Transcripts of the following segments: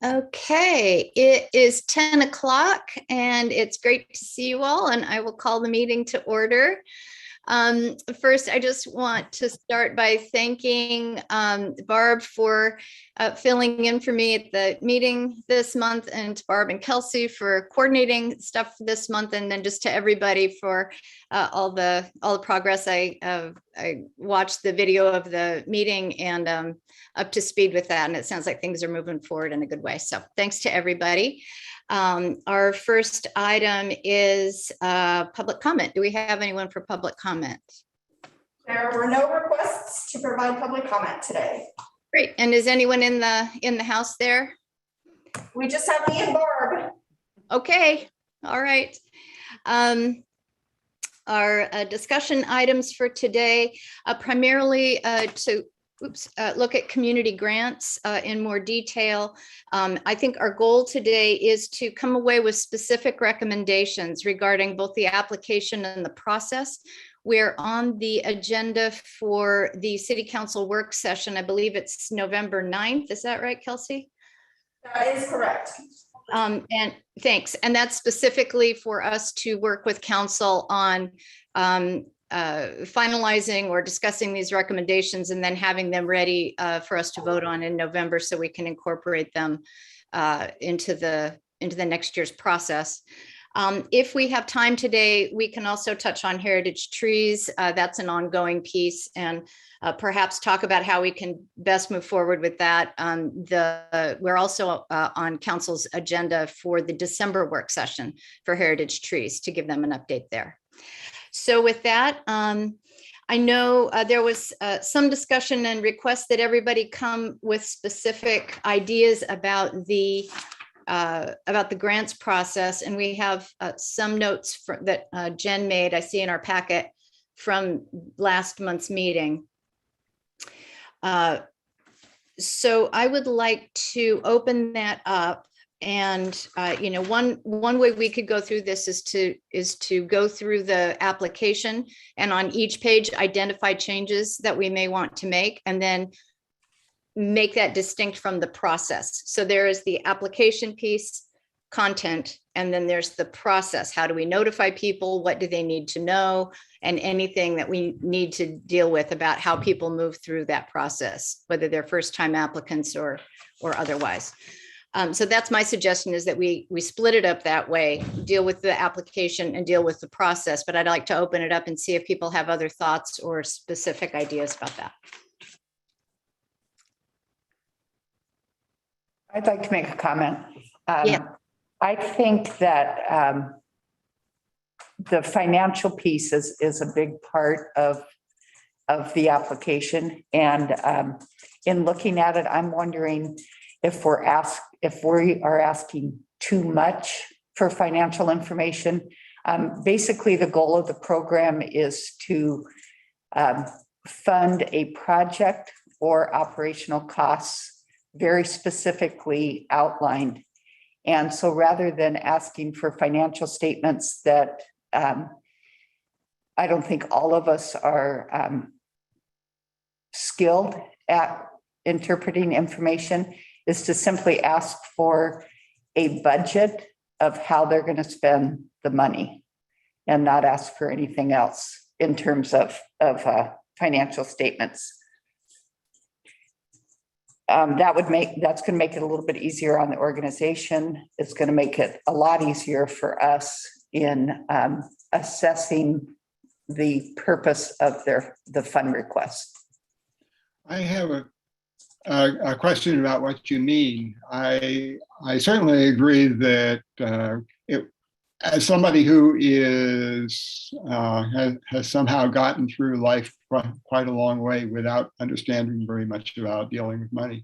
Okay, it is 10 o'clock and it's great to see you all, and I will call the meeting to order. First, I just want to start by thanking Barb for filling in for me at the meeting this month, and to Barb and Kelsey for coordinating stuff this month, and then just to everybody for all the progress. I watched the video of the meeting and up to speed with that, and it sounds like things are moving forward in a good way. So thanks to everybody. Our first item is public comment. Do we have anyone for public comment? There were no requests to provide public comment today. Great. And is anyone in the house there? We just have me and Barb. Okay. All right. Our discussion items for today, primarily to look at community grants in more detail. I think our goal today is to come away with specific recommendations regarding both the application and the process. We're on the agenda for the City Council work session. I believe it's November 9th. Is that right, Kelsey? That is correct. And thanks. And that's specifically for us to work with council on finalizing or discussing these recommendations and then having them ready for us to vote on in November, so we can incorporate them into the next year's process. If we have time today, we can also touch on heritage trees. That's an ongoing piece, and perhaps talk about how we can best move forward with that. We're also on council's agenda for the December work session for heritage trees, to give them an update there. So with that, I know there was some discussion and request that everybody come with specific ideas about the grants process, and we have some notes that Jen made, I see in our packet, from last month's meeting. So I would like to open that up. And one way we could go through this is to go through the application, and on each page identify changes that we may want to make, and then make that distinct from the process. So there is the application piece, content, and then there's the process. How do we notify people? What do they need to know? And anything that we need to deal with about how people move through that process, whether they're first-time applicants or otherwise. So that's my suggestion, is that we split it up that way, deal with the application and deal with the process. But I'd like to open it up and see if people have other thoughts or specific ideas about that. I'd like to make a comment. Yeah. I think that the financial piece is a big part of the application. And in looking at it, I'm wondering if we are asking too much for financial information. Basically, the goal of the program is to fund a project or operational costs very specifically outlined. And so rather than asking for financial statements that I don't think all of us are skilled at interpreting information, is to simply ask for a budget of how they're going to spend the money, and not ask for anything else in terms of financial statements. That's going to make it a little bit easier on the organization. It's going to make it a lot easier for us in assessing the purpose of the fund request. I have a question about what you mean. I certainly agree that as somebody who has somehow gotten through life quite a long way without understanding very much about dealing with money,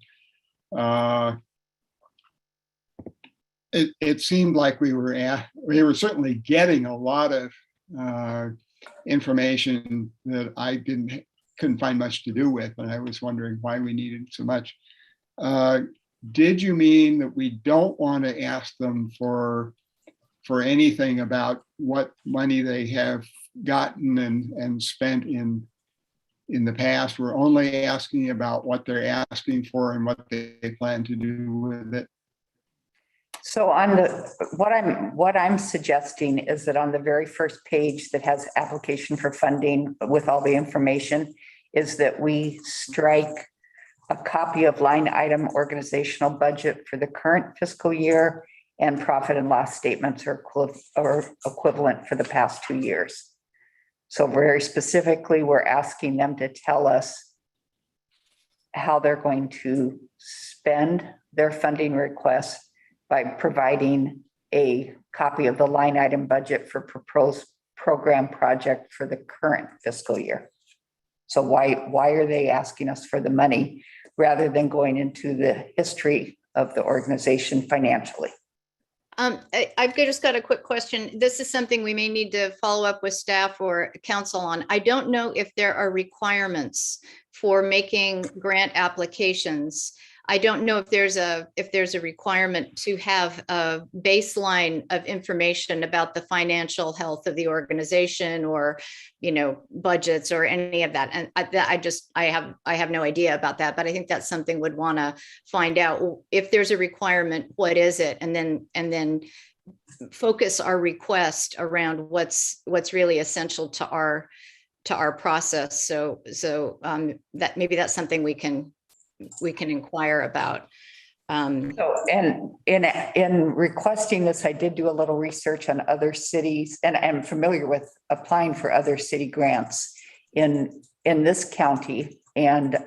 it seemed like we were certainly getting a lot of information that I couldn't find much to do with, and I was wondering why we needed so much. Did you mean that we don't want to ask them for anything about what money they have gotten and spent in the past? We're only asking about what they're asking for and what they plan to do with it? So what I'm suggesting is that on the very first page that has application for funding with all the information is that we strike a copy of line item organizational budget for the current fiscal year and profit and loss statements are equivalent for the past 2 years. So very specifically, we're asking them to tell us how they're going to spend their funding requests by providing a copy of the line item budget for proposed program project for the current fiscal year. So why are they asking us for the money rather than going into the history of the organization financially? I've just got a quick question. This is something we may need to follow up with staff or council on. I don't know if there are requirements for making grant applications. I don't know if there's a requirement to have a baseline of information about the financial health of the organization or, budgets or any of that. And I have no idea about that, but I think that's something we'd want to find out. If there's a requirement, what is it? And then focus our request around what's really essential to our process. So that maybe that's something we can inquire about. So, and in requesting this, I did do a little research on other cities, and I'm familiar with applying for other city grants in this county, and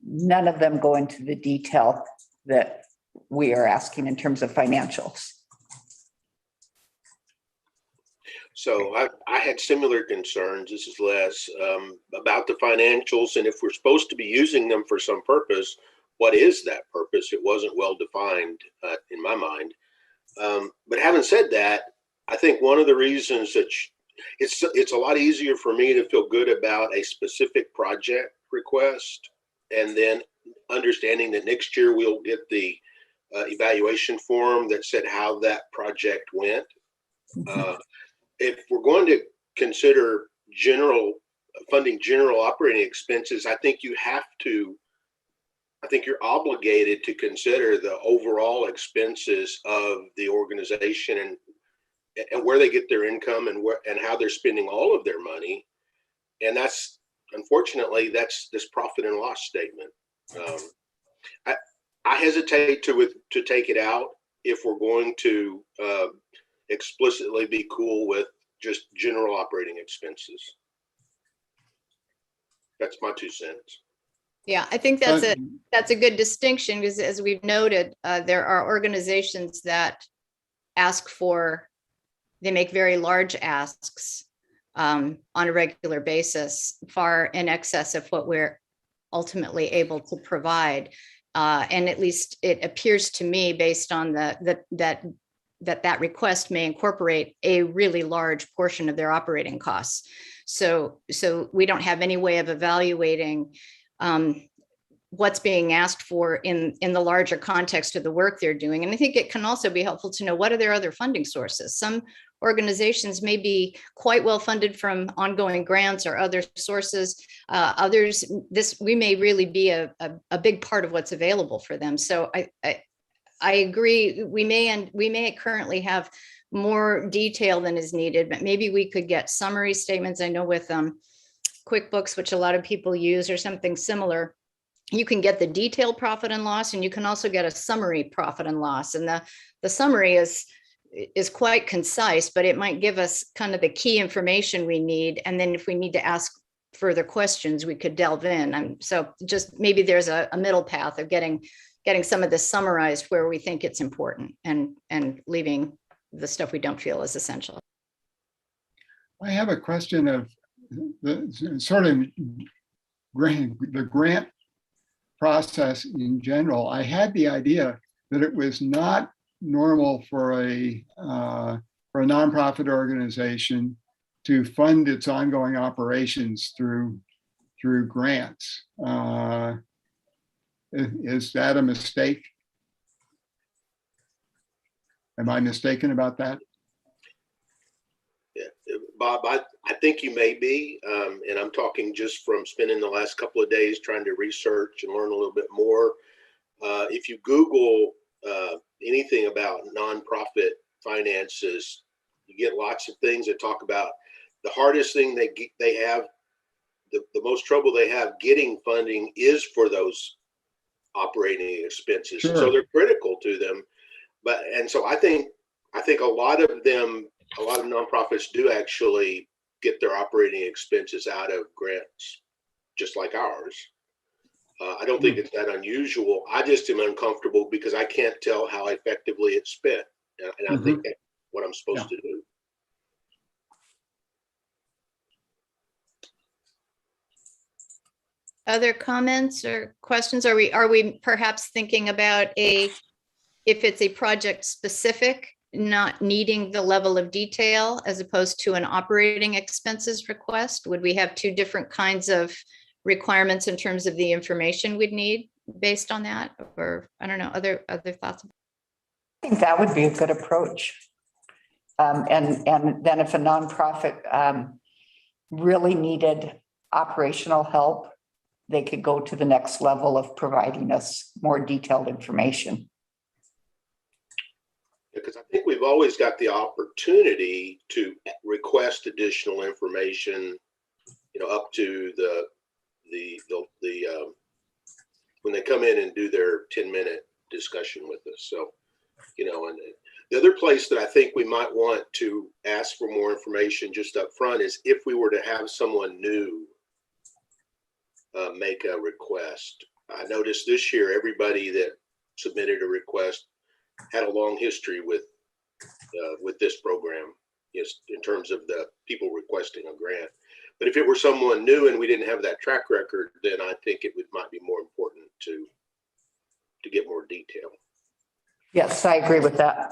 none of them go into the detail that we are asking in terms of financials. So I had similar concerns. This is Les, about the financials, and if we're supposed to be using them for some purpose, what is that purpose? It wasn't well defined in my mind. But having said that, I think one of the reasons that it's a lot easier for me to feel good about a specific project request, and then understanding that next year we'll get the evaluation form that said how that project went. If we're going to consider funding general operating expenses, I think you're obligated to consider the overall expenses of the organization and where they get their income and how they're spending all of their money. And that's, unfortunately, that's this profit and loss statement. I hesitate to take it out if we're going to explicitly be cool with just general operating expenses. That's my 2 cents. Yeah, I think that's a good distinction, because as we've noted, there are organizations that they make very large asks on a regular basis, far in excess of what we're ultimately able to provide. And at least it appears to me, based on that request may incorporate a really large portion of their operating costs. So we don't have any way of evaluating what's being asked for in the larger context of the work they're doing. And I think it can also be helpful to know what are their other funding sources. Some organizations may be quite well funded from ongoing grants or other sources. Others, we may really be a big part of what's available for them. So I agree. We may currently have more detail than is needed, but maybe we could get summary statements. I know with QuickBooks, which a lot of people use, or something similar, you can get the detailed profit and loss, and you can also get a summary profit and loss. And the summary is quite concise, but it might give us kind of the key information we need. And then if we need to ask further questions, we could delve in. So just maybe there's a middle path of getting some of this summarized where we think it's important, and leaving the stuff we don't feel is essential. I have a question of the sort of the grant process in general. I had the idea that it was not normal for a nonprofit organization to fund its ongoing operations through grants. Is that a mistake? Am I mistaken about that? Yeah, Bob, I think you may be, and I'm talking just from spending the last couple of days trying to research and learn a little bit more. If you Google anything about nonprofit finances, you get lots of things that talk about the hardest thing they have, the most trouble they have getting funding is for those operating expenses. Sure. So they're critical to them. And so I think a lot of nonprofits do actually get their operating expenses out of grants, just like ours. I don't think it's that unusual. I just am uncomfortable because I can't tell how effectively it's spent. And I think that's what I'm supposed to do. Other comments or questions? Are we perhaps thinking about if it's a project specific, not needing the level of detail as opposed to an operating expenses request? Would we have two different kinds of requirements in terms of the information we'd need based on that? Or I don't know, other thoughts? I think that would be a good approach. And then if a nonprofit really needed operational help, they could go to the next level of providing us more detailed information. Because I think we've always got the opportunity to request additional information, up to the when they come in and do their 10-minute discussion with us. So, and the other place that I think we might want to ask for more information just up front is if we were to have someone new make a request. I noticed this year, everybody that submitted a request had a long history with this program, in terms of the people requesting a grant. But if it were someone new and we didn't have that track record, then I think it might be more important to get more detail. Yes, I agree with that.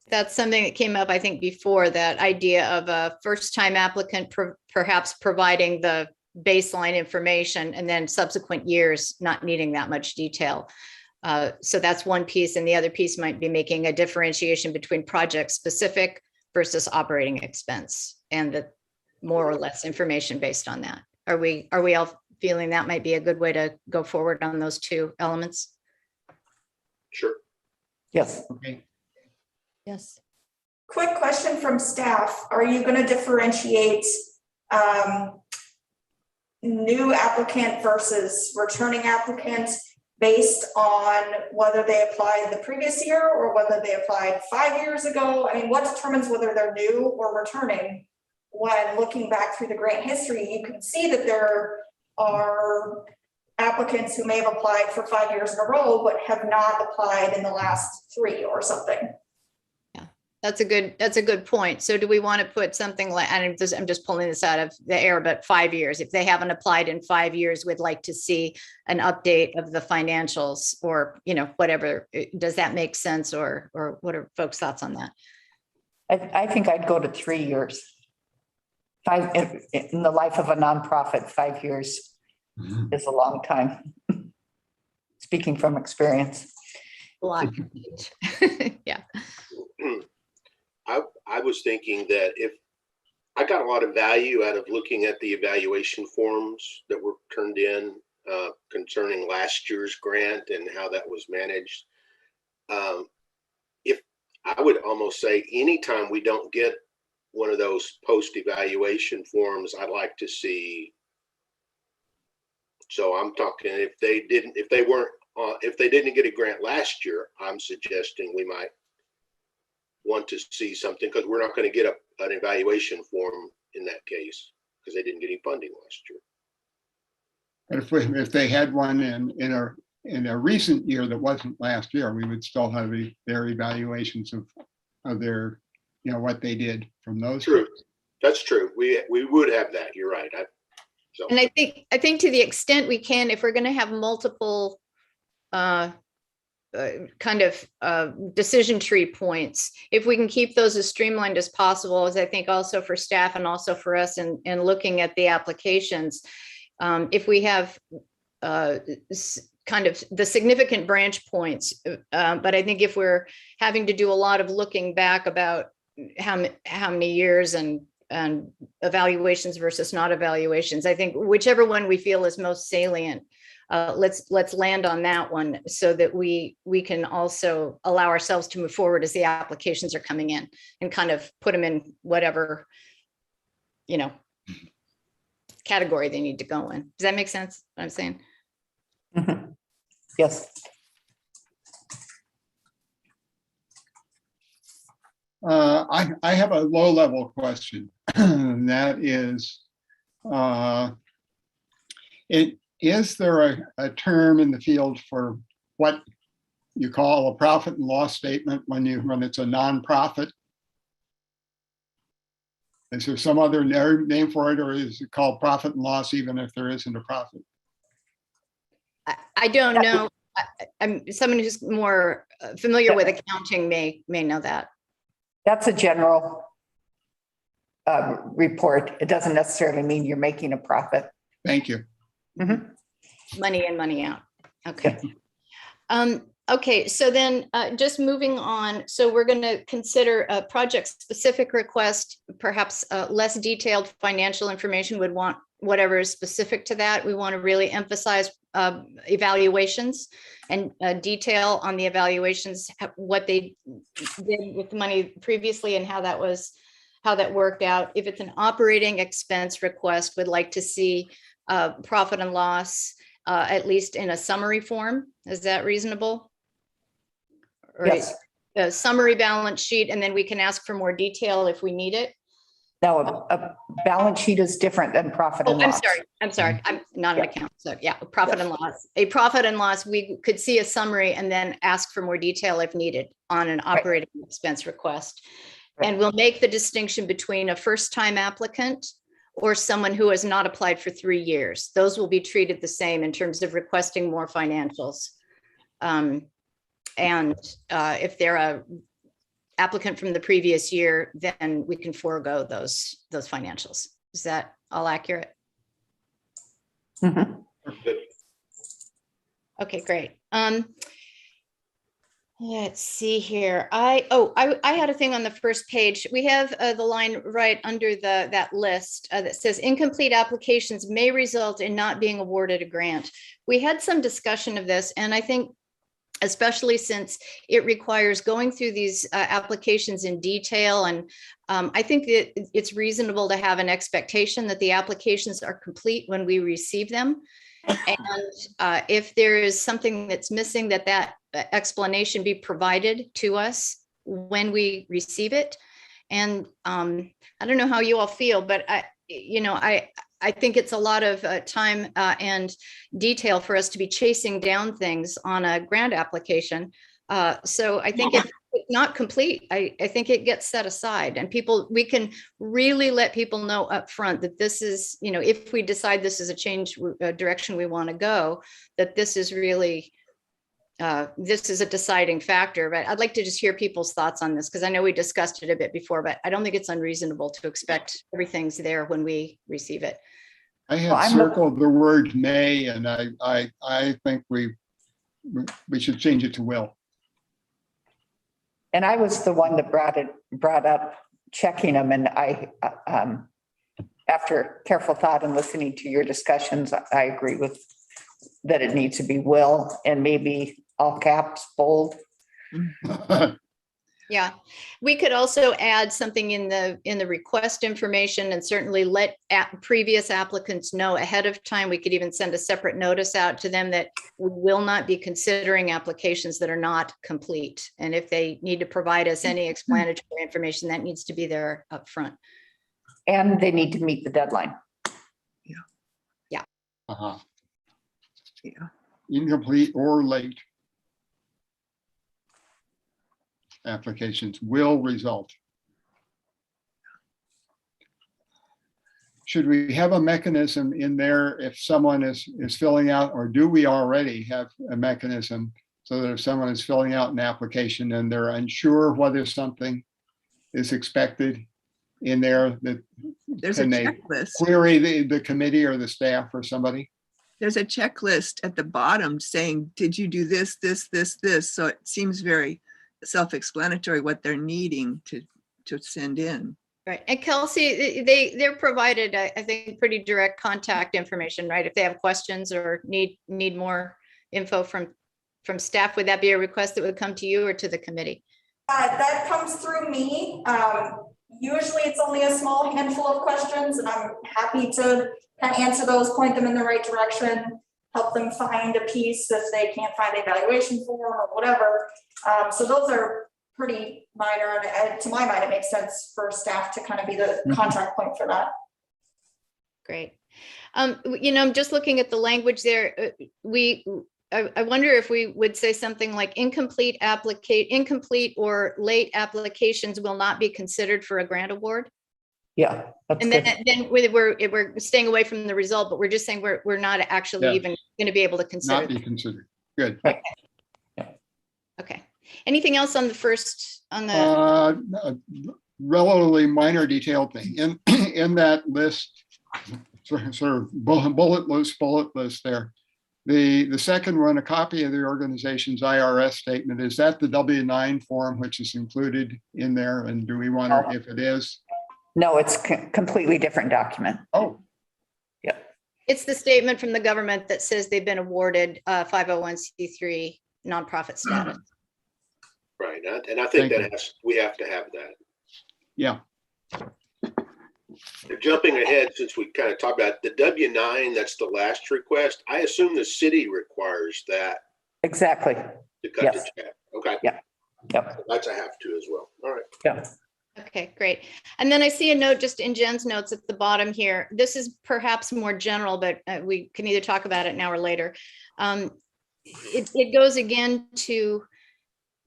That's something that came up, I think, before, that idea of a first-time applicant perhaps providing the baseline information and then subsequent years not needing that much detail. So that's one piece. And the other piece might be making a differentiation between project specific versus operating expense and the more or less information based on that. Are we all feeling that might be a good way to go forward on those two elements? Sure. Yes. Okay. Yes. Quick question from staff. Are you going to differentiate new applicant versus returning applicant based on whether they applied the previous year or whether they applied 5 years ago? I mean, what determines whether they're new or returning? When looking back through the grant history, you can see that there are applicants who may have applied for 5 years in a row, but have not applied in the last 3 or something. That's a good point. So do we want to put something like, and I'm just pulling this out of the air, but 5 years, if they haven't applied in 5 years, we'd like to see an update of the financials or, whatever. Does that make sense? Or what are folks' thoughts on that? I think I'd go to 3 years. In the life of a nonprofit, 5 years is a long time. Speaking from experience. A lot. Yeah. I was thinking that if I got a lot of value out of looking at the evaluation forms that were turned in concerning last year's grant and how that was managed. If I would almost say anytime we don't get one of those post-evaluation forms, I'd like to see. So I'm talking if they didn't get a grant last year, I'm suggesting we might want to see something, because we're not going to get an evaluation form in that case because they didn't get any funding last year. But if they had one in a recent year that wasn't last year, we would still have their evaluations of their, what they did from those. True. That's true. We would have that. You're right. And I think to the extent we can, if we're going to have multiple kind of decision tree points, if we can keep those as streamlined as possible, as I think also for staff and also for us in looking at the applications, if we have kind of the significant branch points, but I think if we're having to do a lot of looking back about how many years and evaluations versus not evaluations, I think whichever one we feel is most salient, let's land on that one so that we can also allow ourselves to move forward as the applications are coming in and kind of put them in whatever, category they need to go in. Does that make sense? What I'm saying? Mhm. Yes. I have a low level question. That is, is there a term in the field for what you call a profit and loss statement when it's a nonprofit? Is there some other name for it, or is it called profit and loss even if there isn't a profit? I don't know. I'm someone who's more familiar with accounting may know that. That's a general report. It doesn't necessarily mean you're making a profit. Thank you. Mhm. Money in, money out. Okay. Okay, so then just moving on. So we're going to consider a project-specific request, perhaps less detailed financial information would want whatever is specific to that. We want to really emphasize evaluations and detail on the evaluations, what they did with the money previously and how that worked out. If it's an operating expense request, would like to see profit and loss, at least in a summary form. Is that reasonable? Right. Yes. A summary balance sheet, and then we can ask for more detail if we need it. Now, a balance sheet is different than profit and loss. I'm sorry. I'm not an accountant. So yeah, profit and loss. A profit and loss, we could see a summary and then ask for more detail if needed on an operating expense request. Right. And we'll make the distinction between a first-time applicant or someone who has not applied for 3 years. Those will be treated the same in terms of requesting more financials. And if they're a applicant from the previous year, then we can forego those financials. Is that all accurate? Mhm. Okay, great. Let's see here. I had a thing on the first page. We have the line right under that list that says incomplete applications may result in not being awarded a grant. We had some discussion of this, and I think especially since it requires going through these applications in detail. And I think that it's reasonable to have an expectation that the applications are complete when we receive them. And if there is something that's missing, that explanation be provided to us when we receive it. And I don't know how you all feel, but I think it's a lot of time and detail for us to be chasing down things on a grant application. So I think if it's not complete, I think it gets set aside, and we can really let people know up front that this is, if we decide this is a direction we want to go, that this is really, this is a deciding factor. But I'd like to just hear people's thoughts on this, because I know we discussed it a bit before, but I don't think it's unreasonable to expect everything's there when we receive it. I have circled the word may, and I think we should change it to will. And I was the one that brought up checking them, and I, after careful thought and listening to your discussions, I agree with that it needs to be will, and maybe all caps, bold. Yeah, we could also add something in the request information, and certainly let previous applicants know ahead of time. We could even send a separate notice out to them that we will not be considering applications that are not complete. And if they need to provide us any explanatory information, that needs to be there up front. And they need to meet the deadline. Yeah. Uh-huh. Yeah. Incomplete or late applications will result. Should we have a mechanism in there if someone is filling out, or do we already have a mechanism so that if someone is filling out an application and they're unsure whether something is expected in there, that there's a checklist. Query the committee or the staff or somebody? There's a checklist at the bottom saying, did you do this, this, this, this? So it seems very self-explanatory what they're needing to send in. Right. And Kelsey, they're provided, I think, pretty direct contact information, right? If they have questions or need more info from staff, would that be a request that would come to you or to the committee? That comes through me. Usually it's only a small handful of questions, and I'm happy to kind of answer those, point them in the right direction, help them find a piece if they can't find the evaluation form or whatever. So those are pretty minor, and to my mind, it makes sense for staff to kind of be the contact point for that. Great. I'm just looking at the language there. I wonder if we would say something like incomplete or late applications will not be considered for a grant award. Yeah. And then we're staying away from the result, but we're just saying we're not actually even going to be able to consider. Not be considered. Good. Okay. Okay. Anything else on the Relatively minor detailed thing in that list, sort of bullet list there. The second one, a copy of the organization's IRS statement, is that the W-9 form which is included in there? And do we want to, if it is? No, it's completely different document. Oh. Yeah. It's the statement from the government that says they've been awarded 501c3 nonprofit status. Right. And I think we have to have that. Yeah. Jumping ahead, since we kind of talked about the W-9, that's the last request. I assume the city requires that. Exactly. To cut the check. Okay. Yeah. Yep. So that's a have to as well. All right. Yeah. Okay, great. And then I see a note just in Jen's notes at the bottom here. This is perhaps more general, but we can either talk about it now or later. It goes again to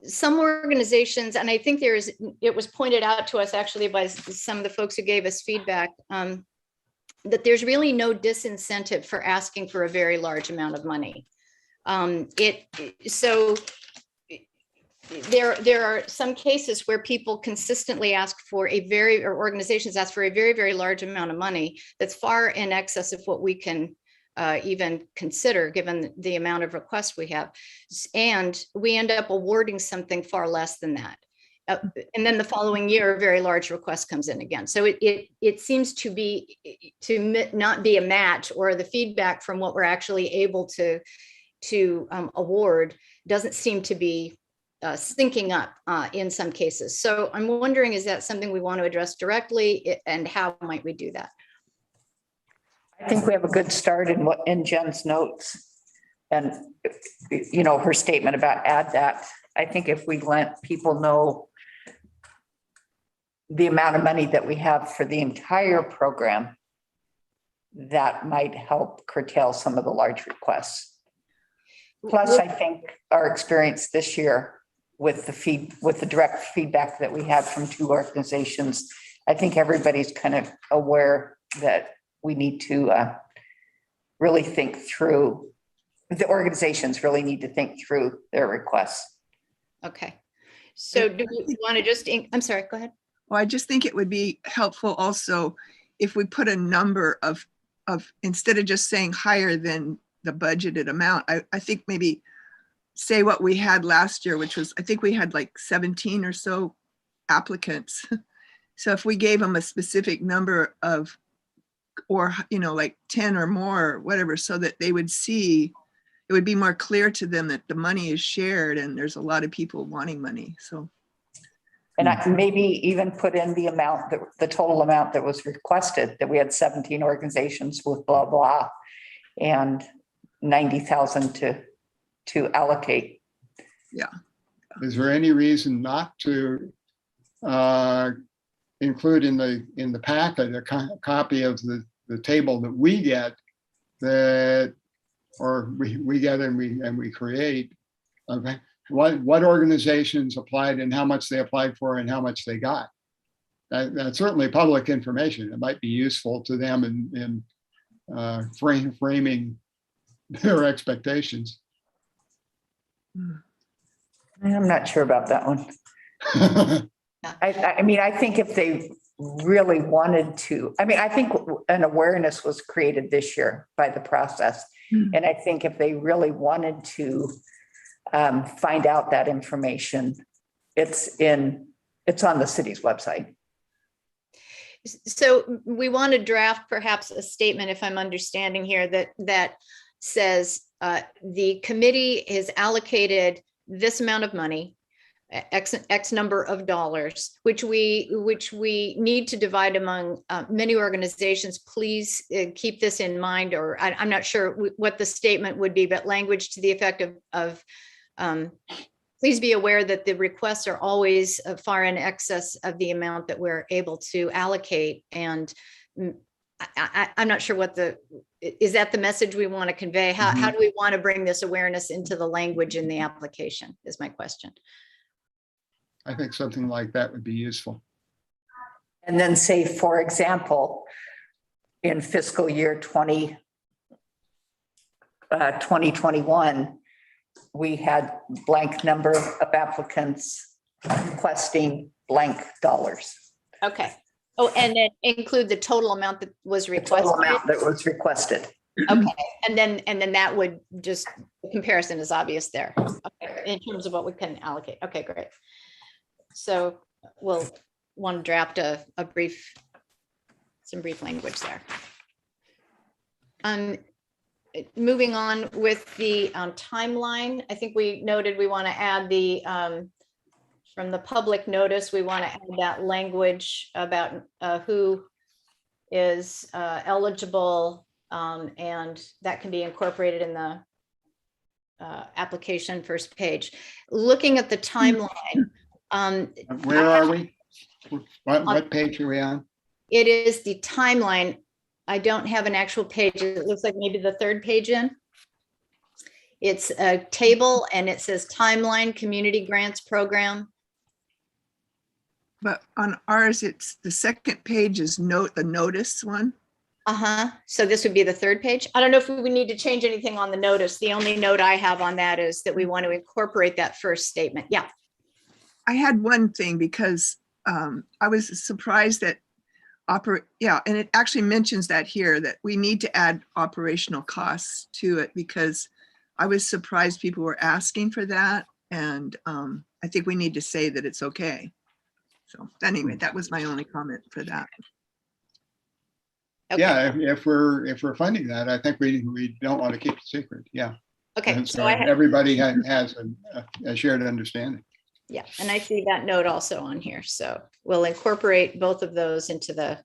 some organizations, and I think it was pointed out to us actually by some of the folks who gave us feedback, that there's really no disincentive for asking for a very large amount of money. So there are some cases where people consistently ask for or organizations ask for a very, very large amount of money that's far in excess of what we can even consider given the amount of requests we have. And we end up awarding something far less than that. And then the following year, a very large request comes in again. So it seems to not be a match, or the feedback from what we're actually able to award doesn't seem to be syncing up in some cases. So I'm wondering, is that something we want to address directly, and how might we do that? I think we have a good start in Jen's notes, and her statement about add that. I think if we let people know the amount of money that we have for the entire program, that might help curtail some of the large requests. Plus, I think our experience this year with the direct feedback that we had from two organizations, I think everybody's kind of aware that we need to really think through, the organizations really need to think through their requests. Okay. So do we want to just, I'm sorry, go ahead. Well, I just think it would be helpful also if we put a number of instead of just saying higher than the budgeted amount, I think maybe say what we had last year, which was, I think we had like 17 or so applicants. So if we gave them a specific number of, or, like 10 or more, whatever, so that they would see, it would be more clear to them that the money is shared and there's a lot of people wanting money. So. And I maybe even put in the amount, the total amount that was requested, that we had 17 organizations with blah, blah, and 90,000 to allocate. Yeah. Is there any reason not to include in the packet a copy of the table that we get, that, or we get and we create, okay, what organizations applied and how much they applied for and how much they got? That's certainly public information. It might be useful to them in framing their expectations. I'm not sure about that one. I mean, I think if they really wanted to, I think an awareness was created this year by the process. And I think if they really wanted to find out that information, it's on the city's website. So we want to draft perhaps a statement, if I'm understanding here, that says the committee is allocated this amount of money, X number of dollars, which we need to divide among many organizations. Please keep this in mind, or I'm not sure what the statement would be, but language to the effect of please be aware that the requests are always far in excess of the amount that we're able to allocate. And I'm not sure is that the message we want to convey? How do we want to bring this awareness into the language in the application is my question. I think something like that would be useful. And then say, for example, in fiscal year 2021, we had blank number of applicants requesting blank dollars. Okay. Oh, and then include the total amount that was The requested. total amount that was requested. Okay, and then that would just, the comparison is obvious there. Okay, in terms of what we can allocate. Okay, great. So we'll want to draft some brief language there. Moving on with the timeline, I think we noted we want to add from the public notice, we want to add that language about who is eligible, and that can be incorporated in the application first page. Looking at the timeline. Where are we? What page are we on? It is the timeline. I don't have an actual page. It looks like maybe the third page in. It's a table and it says timeline community grants program. But on ours, it's the second page is the notice one. So this would be the third page. I don't know if we need to change anything on the notice. The only note I have on that is that we want to incorporate that first statement. Yeah. I had one thing because I was surprised that and it actually mentions that here, that we need to add operational costs to it, because I was surprised people were asking for that. And I think we need to say that it's okay. So anyway, that was my only comment for that. Okay. Yeah, if we're funding that, I think we don't want to keep it secret. Yeah. Okay. And So so I everybody has a shared understanding. yeah, and I see that note also on here. So we'll incorporate both of those into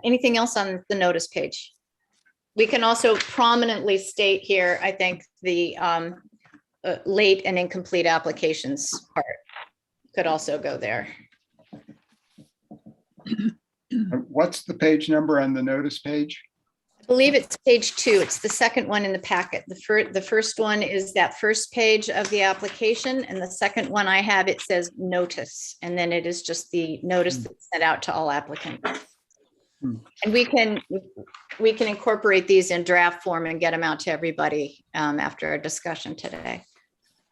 anything else on the notice page. We can also prominently state here, I think, the late and incomplete applications part could also go there. What's the page number on the notice page? I believe it's page 2. It's the second one in the packet. The first one is that first page of the application, and the second one I have, it says notice, and then it is just the notice that's sent out to all applicants. And we can incorporate these in draft form and get them out to everybody after our discussion today.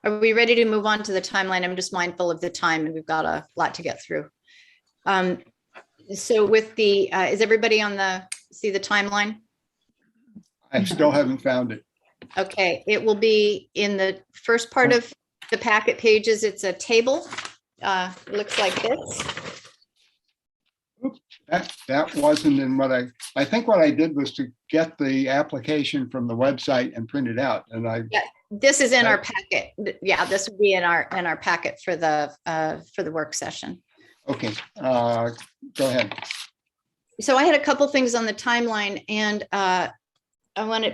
Are we ready to move on to the timeline? I'm just mindful of the time, and we've got a lot to get through. So with the, is everybody see the timeline? I still haven't found it. Okay, it will be in the first part of the packet pages. It's a table. Looks like this. That wasn't in what I think what I did was to get the application from the website and print it out. And This is in our packet. Yeah, this would be in our packet for the work session. Okay, go ahead. So I had a couple things on the timeline, and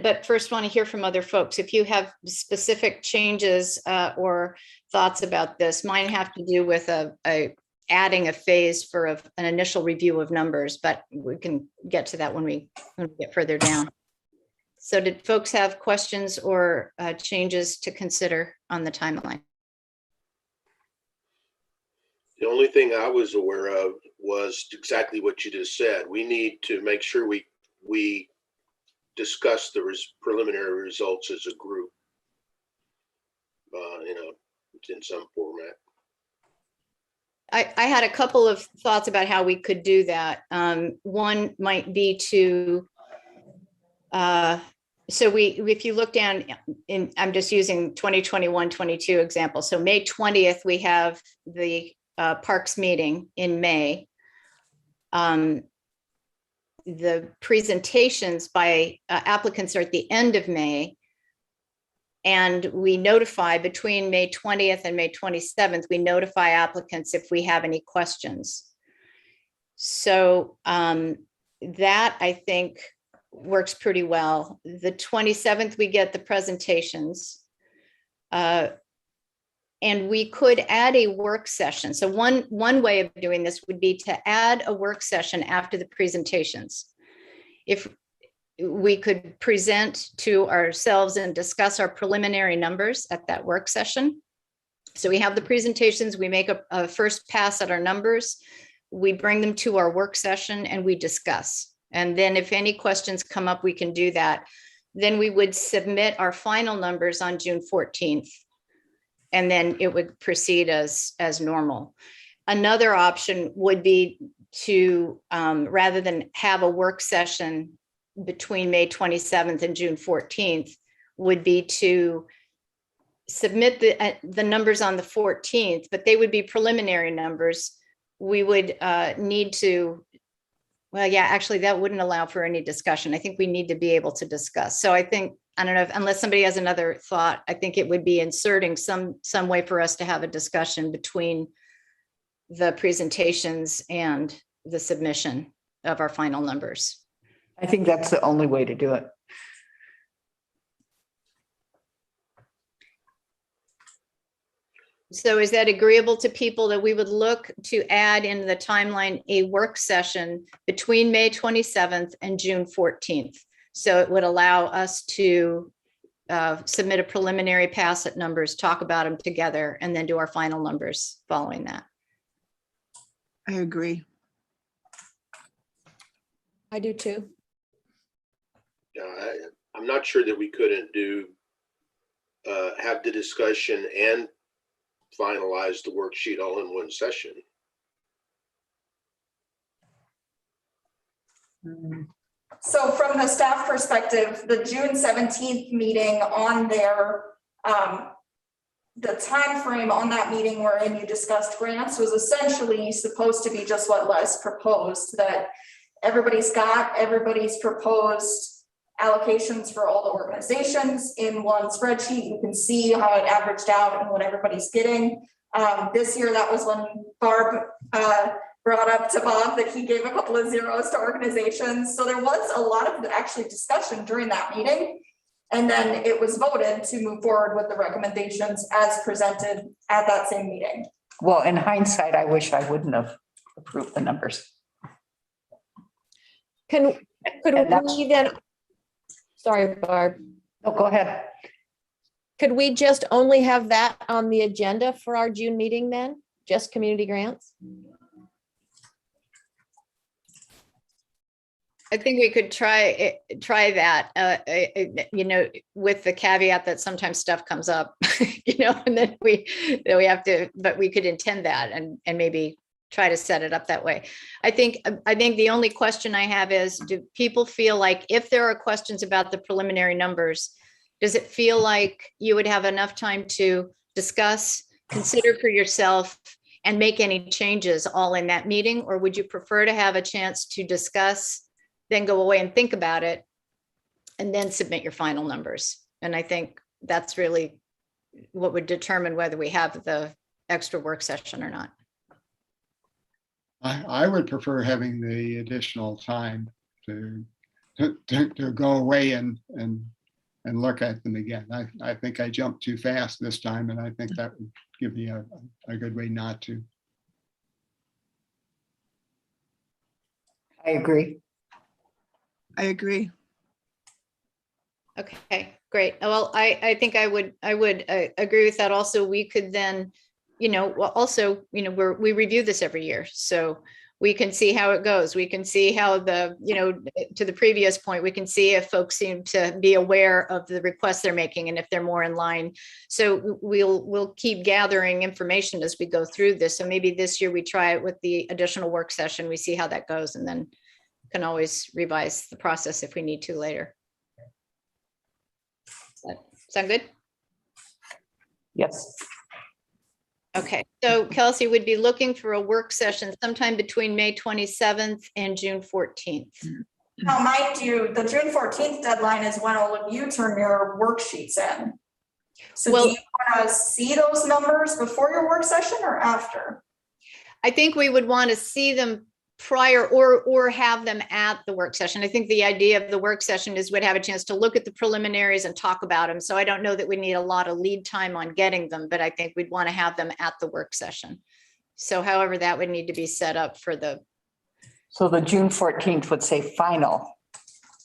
but first want to hear from other folks. If you have specific changes or thoughts about this, mine have to do with adding a phase for an initial review of numbers, but we can get to that when we get further down. So did folks have questions or changes to consider on the timeline? The only thing I was aware of was exactly what you just said. We need to make sure we discuss the preliminary results as a group, in some format. I had a couple of thoughts about how we could do that. One might be to, if you look down I'm just using 2021-22 example. So May 20th, we have the Parks meeting in May. The presentations by applicants are at the end of May. And we notify between May 20th and May 27th, we notify applicants if we have any questions. So that I think works pretty well. The 27th, we get the presentations. And we could add a work session. So one way of doing this would be to add a work session after the presentations. If we could present to ourselves and discuss our preliminary numbers at that work session. So we have the presentations, we make a first pass at our numbers, we bring them to our work session and we discuss. And then if any questions come up, we can do that. Then we would submit our final numbers on June 14th. And then it would proceed as normal. Another option would be to, rather than have a work session between May 27th and June 14th, would be to submit the numbers on the 14th, but they would be preliminary numbers. We would need to, well, yeah, actually that wouldn't allow for any discussion. I think we need to be able to discuss. So I think, I don't know, unless somebody has another thought, I think it would be inserting some way for us to have a discussion between the presentations and the submission of our final numbers. I think that's the only way to do it. So is that agreeable to people that we would look to add in the timeline a work session between May 27th and June 14th? So it would allow us to submit a preliminary pass at numbers, talk about them together, and then do our final numbers following that. I agree. I do too. I'm not sure that we couldn't have the discussion and finalize the worksheet all in one session. So from the staff perspective, the June 17th meeting on their, the time frame on that meeting wherein you discussed grants was essentially supposed to be just what Les proposed, that everybody's got everybody's proposed allocations for all the organizations in one spreadsheet. You can see how it averaged out and what everybody's getting. This year, that was when Barb brought up to Bob that he gave a couple of zeros to organizations. So there was a lot of actually discussion during that meeting. And then it was voted to move forward with the recommendations as presented at that same meeting. Well, in hindsight, I wish I wouldn't have approved the numbers. Could And that's- we then, sorry, Barb, Oh, go ahead. could we just only have that on the agenda for our June meeting then? Just community grants? I think we could try that, you know, with the caveat that sometimes stuff comes up, you know, and then we have to, but we could intend that and maybe try to set it up that way. I think the only question I have is, do people feel like if there are questions about the preliminary numbers, does it feel like you would have enough time to discuss, consider for yourself, and make any changes all in that meeting? Or would you prefer to have a chance to discuss, then go away and think about it, and then submit your final numbers? And I think that's really what would determine whether we have the extra work session or not. I would prefer having the additional time to go away and look at them again. I think I jumped too fast this time, and I think that would give me a good way not to. I agree. I agree. Okay, great. Well, I think I would agree with that. Also, we could then, you know, well, also, you know, we review this every year, so we can see how it goes. We can see how the, you know, to the previous point, we can see if folks seem to be aware of the requests they're making and if they're more in line. So we'll keep gathering information as we go through this. So maybe this year we try it with the additional work session. We see how that goes, and then can always revise the process if we need to later. Sound good? Yes. Okay, so Kelsey would be looking for a work session sometime between May 27th and June 14th. Now, mind you, the June 14th deadline is when all of you turn your worksheets in. So Well- do you want to see those numbers before your work session or after? I think we would want to see them prior or have them at the work session. I think the idea of the work session is we'd have a chance to look at the preliminaries and talk about them. So I don't know that we need a lot of lead time on getting them, but I think we'd want to have them at the work session. So however, that would need to be set up for the, So the June 14th would say final.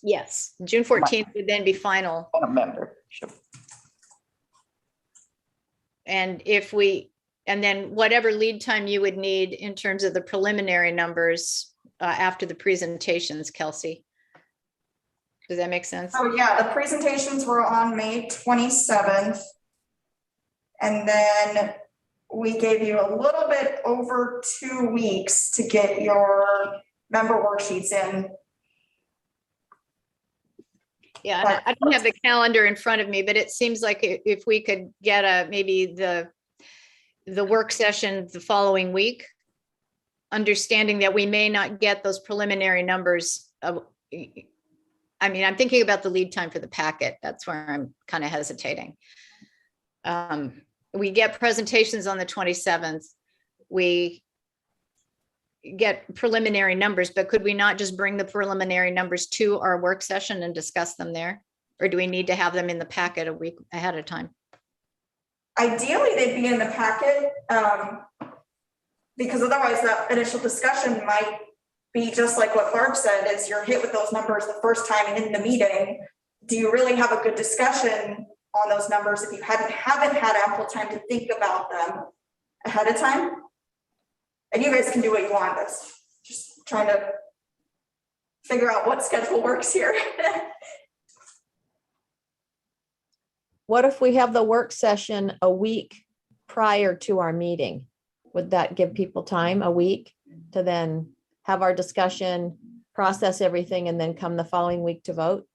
yes, June 14th would then be final. Membership. And and then whatever lead time you would need in terms of the preliminary numbers after the presentations, Kelsey. Does that make sense? Oh, yeah, the presentations were on May 27th. And then we gave you a little bit over 2 weeks to get your member worksheets in. Yeah, and I don't have the calendar in front of me, but it seems like if we could get maybe the work session the following week, understanding that we may not get those preliminary numbers. I mean, I'm thinking about the lead time for the packet. That's where I'm kind of hesitating. We get presentations on the 27th. We get preliminary numbers, but could we not just bring the preliminary numbers to our work session and discuss them there? Or do we need to have them in the packet a week ahead of time? Ideally, they'd be in the packet, because otherwise that initial discussion might be just like what Barb said, is you're hit with those numbers the first time and in the meeting. Do you really have a good discussion on those numbers if you haven't had ample time to think about them ahead of time? And you guys can do what you want. That's just trying to figure out what schedule works here. What if we have the work session a week prior to our meeting? Would that give people time, a week, to then have our discussion, process everything, and then come the following week to vote?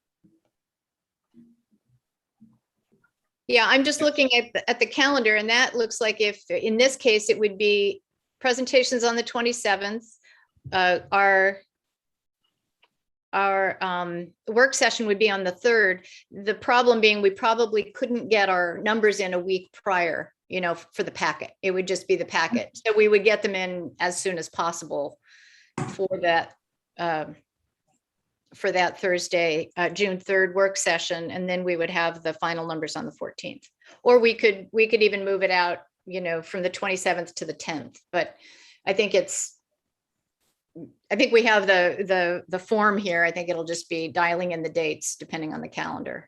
Yeah, I'm just looking at the calendar, and that looks like if, in this case, it would be presentations on the 27th. Our work session would be on the 3rd. The problem being we probably couldn't get our numbers in a week prior, for the packet. It would just be the packet. So we would get them in as soon as possible for that Thursday, June 3rd work session. And then we would have the final numbers on the 14th. Or we could even move it out, from the 27th to the 10th. But I think we have the form here. I think it'll just be dialing in the dates depending on the calendar.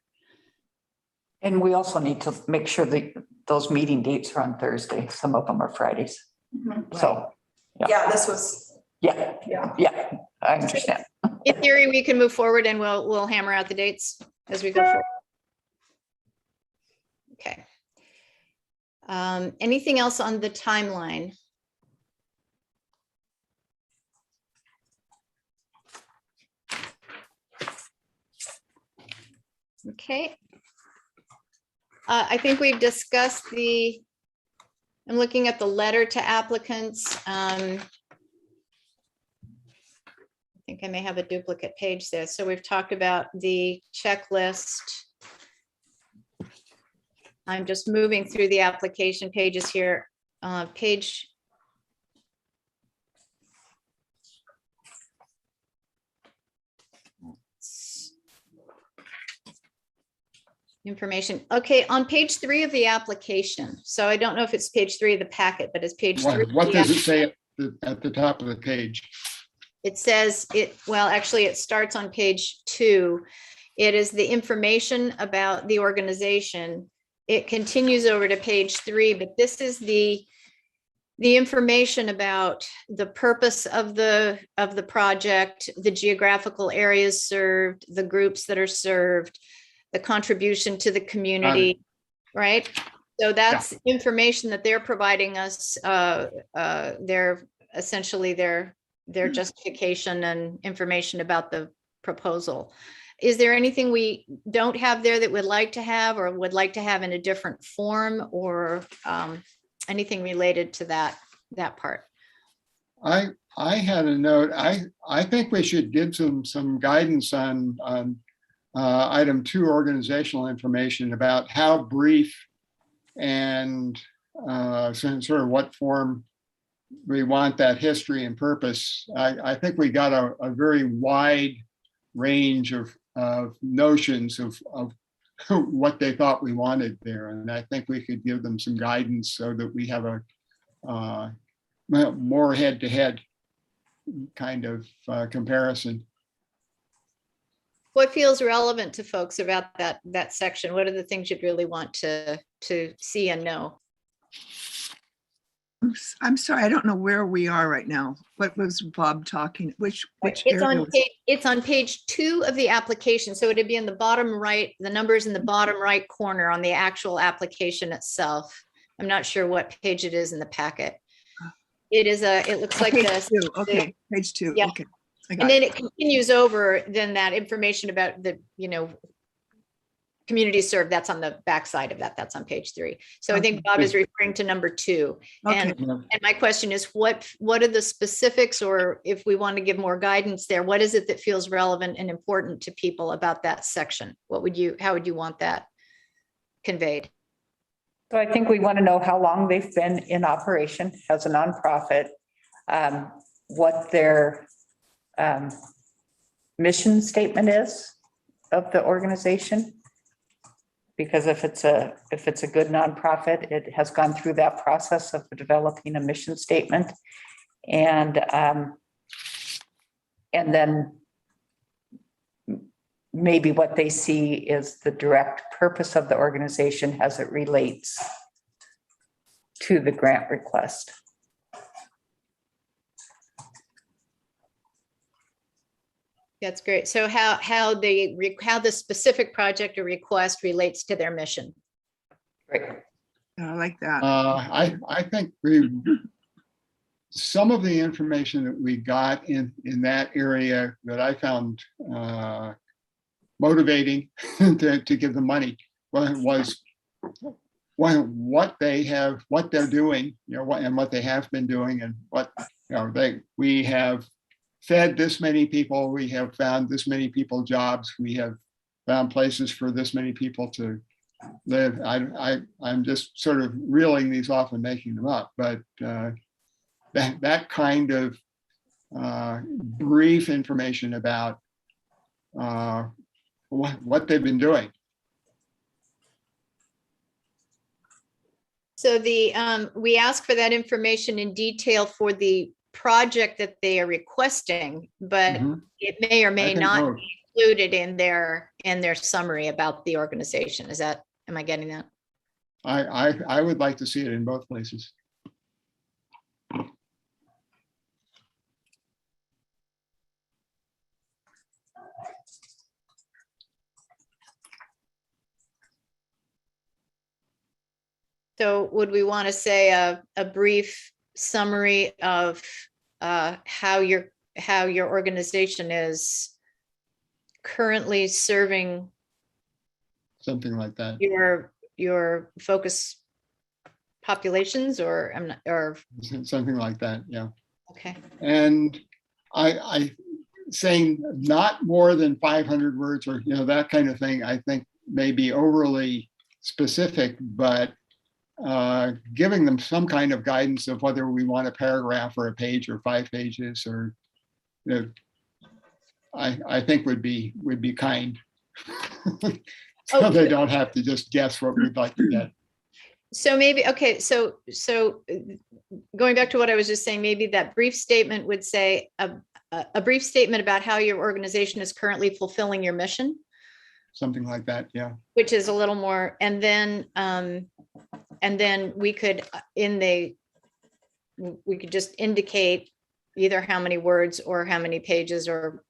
And we also need to make sure that those meeting dates are on Thursday. Some of them are Fridays. Mhm. So, Yeah, this was, yeah, I understand. In theory, we can move forward and we'll hammer out the dates as we go forward. Okay. Anything else on the timeline? Okay. I think we've discussed I'm looking at the letter to applicants. I think I may have a duplicate page there. So we've talked about the checklist. I'm just moving through the application pages here. Page. Information. Okay, on page 3 of the application. So I don't know if it's page 3 of the packet, but it's page 3. What does it say at the top of the page? It says actually it starts on page 2. It is the information about the organization. It continues over to page 3, but this is the information about the purpose of the project, the geographical areas served, the groups that are served, the contribution to the community, right? So that's information that they're providing us. They're essentially their justification and information about the proposal. Is there anything we don't have there that we'd like to have or would like to have in a different form? Or anything related to that part. I had a note. I think we should give some guidance on item 2, organizational information, about how brief and sort of what form we want that history and purpose. I think we got a very wide range of notions of what they thought we wanted there. And I think we could give them some guidance so that we have a more head-to-head kind of comparison. What feels relevant to folks about that section? What are the things you'd really want to see and know? I'm sorry, I don't know where we are right now. What was Bob talking? Which area was it? It's on page 2 of the application. So it'd be in the bottom right, the numbers in the bottom right corner on the actual application itself. I'm not sure what page it is in the packet. It looks like Page this. 2, okay, page 2, Yeah. okay. I got And then it. it continues over, then that information about the, community served, that's on the backside of that. That's on page 3. So I Okay. think Bob is referring to number 2. Okay, And my question is, what are the specifics, or if we want to give more guidance there, what is it that feels relevant and important to people about that section? How would you want that conveyed? So I think we want to know how long they've been in operation as a nonprofit, what their mission statement is of the organization. Because if it's a good nonprofit, it has gone through that process of developing a mission statement. And then maybe what they see is the direct purpose of the organization as it relates to the grant request. That's great. So how the specific project or request relates to their mission. Great. I like that. I think some of the information that we got in that area that I found motivating to give them money was what they're doing, and what they have been doing, and what we have fed this many people, we have found this many people jobs, we have found places for this many people to live. I'm just sort of reeling these off and making them up, but that kind of brief information about what they've been doing. So we ask for that information in detail for the project that they are requesting, but it may or may not be included in their summary about the organization. Am I getting that? I would like to see it in both places. So would we want to say a brief summary of how your organization is currently serving Something like that. your focus populations, or Something like that, yeah. okay. And I saying not more than 500 words, or that kind of thing, I think may be overly specific, but giving them some kind of guidance of whether we want a paragraph or a page or 5 pages, or I think would be kind. So they don't have to just guess what we'd like to get. So maybe, okay, so going back to what I was just saying, maybe that brief statement would say a brief statement about how your organization is currently fulfilling your mission. Something like that, yeah. Which is a little more, and then we could we could just indicate either how many words or how many pages, or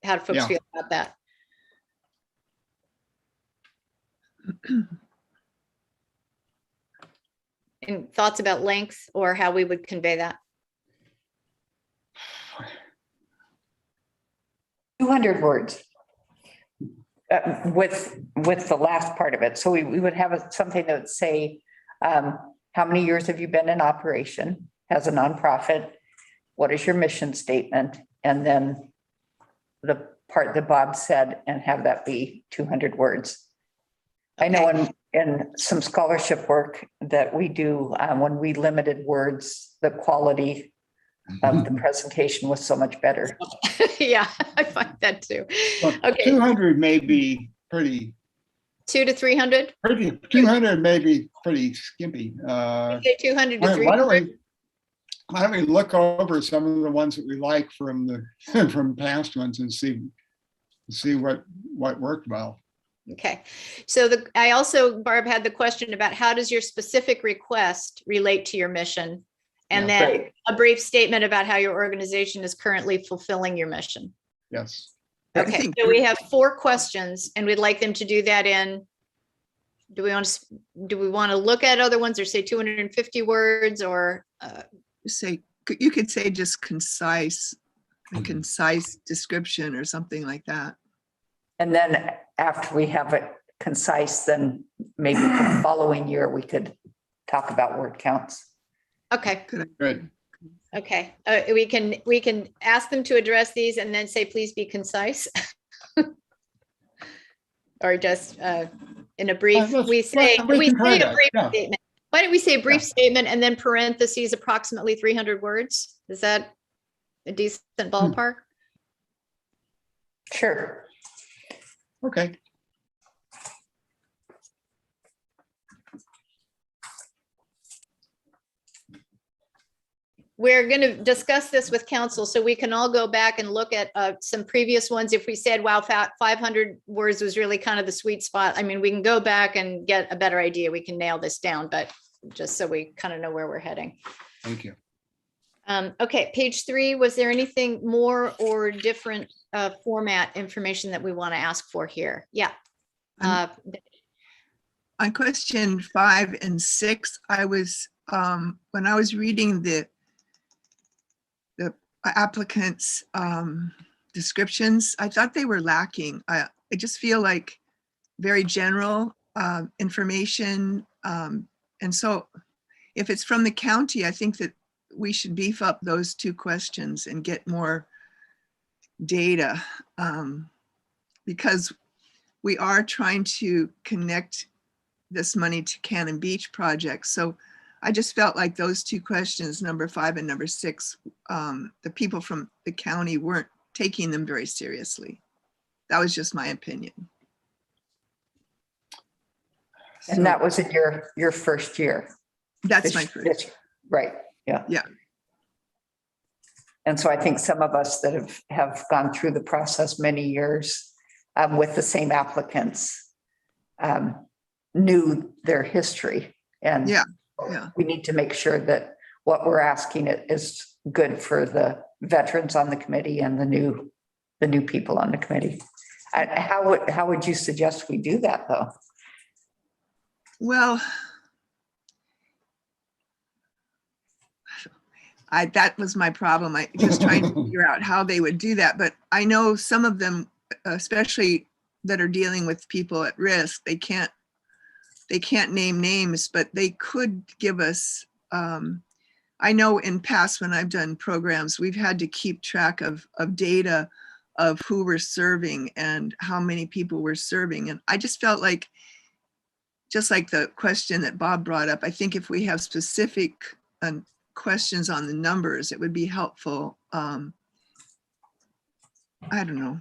how do folks feel about that? And thoughts about length or how we would convey that? 200 words. With the last part of it. So we would have something that would say, How many years have you been in operation as a nonprofit? What is your mission statement? And then the part that Bob said, and have that be 200 words. I know in some scholarship work that we do, when we limited words, the quality of the presentation was so much better. Yeah, I find that too. Well, Okay. 200 may be pretty, 200 to 300? 200 may be pretty skimpy. Say 200 to Why 300? why don't we look over some of the ones that we like from the from past ones and see what worked well. Okay, so I also, Barb, had the question about how does your specific request relate to your mission? And Yeah. then Right. a brief statement about how your organization is currently fulfilling your mission. Yes. I Okay, think- so we have 4 questions and we'd like them to do that in, do we want to look at other ones or say 250 words or? Say, you could say just concise, a concise description or something like that. And then after we have it concise, then maybe the following year we could talk about word counts. Okay, Good. okay. We can ask them to address these and then say, please be concise. Or just in a brief, we say a brief Yeah. statement. Why don't we say a brief statement and then parentheses approximately 300 words? Is that a decent ballpark? Sure. Okay. We're going to discuss this with council so we can all go back and look at some previous ones. If we said, wow, 500 words was really kind of the sweet spot. I mean, we can go back and get a better idea. We can nail this down, but just so we kind of know where we're heading. Thank you. Okay, page 3, was there anything more or different format information that we want to ask for here? Yeah. On question 5 and 6, I was, when I was reading the applicants' descriptions, I thought they were lacking. I just feel like very general information. And so if it's from the county, I think that we should beef up those 2 questions and get more data, because we are trying to connect this money to Cannon Beach project. So I just felt like those 2 questions, number 5 and number 6, the people from the county weren't taking them very seriously. That was just my opinion. And that was in your first year. That's my first. Right, yeah. Yeah. And so I think some of us that have gone through the process many years with the same applicants knew their history. And Yeah. we need to make sure that what we're asking is good for the veterans on the committee and the new people on the committee. How would you suggest we do that, though? Well, that was my problem. I just trying to figure out how they would do that. But I know some of them, especially that are dealing with people at risk, they can't name names, but they could give us, I know in past when I've done programs, we've had to keep track of data of who we're serving and how many people we're serving. And I just felt like, just like the question that Bob brought up, I think if we have specific questions on the numbers, it would be helpful. I don't know.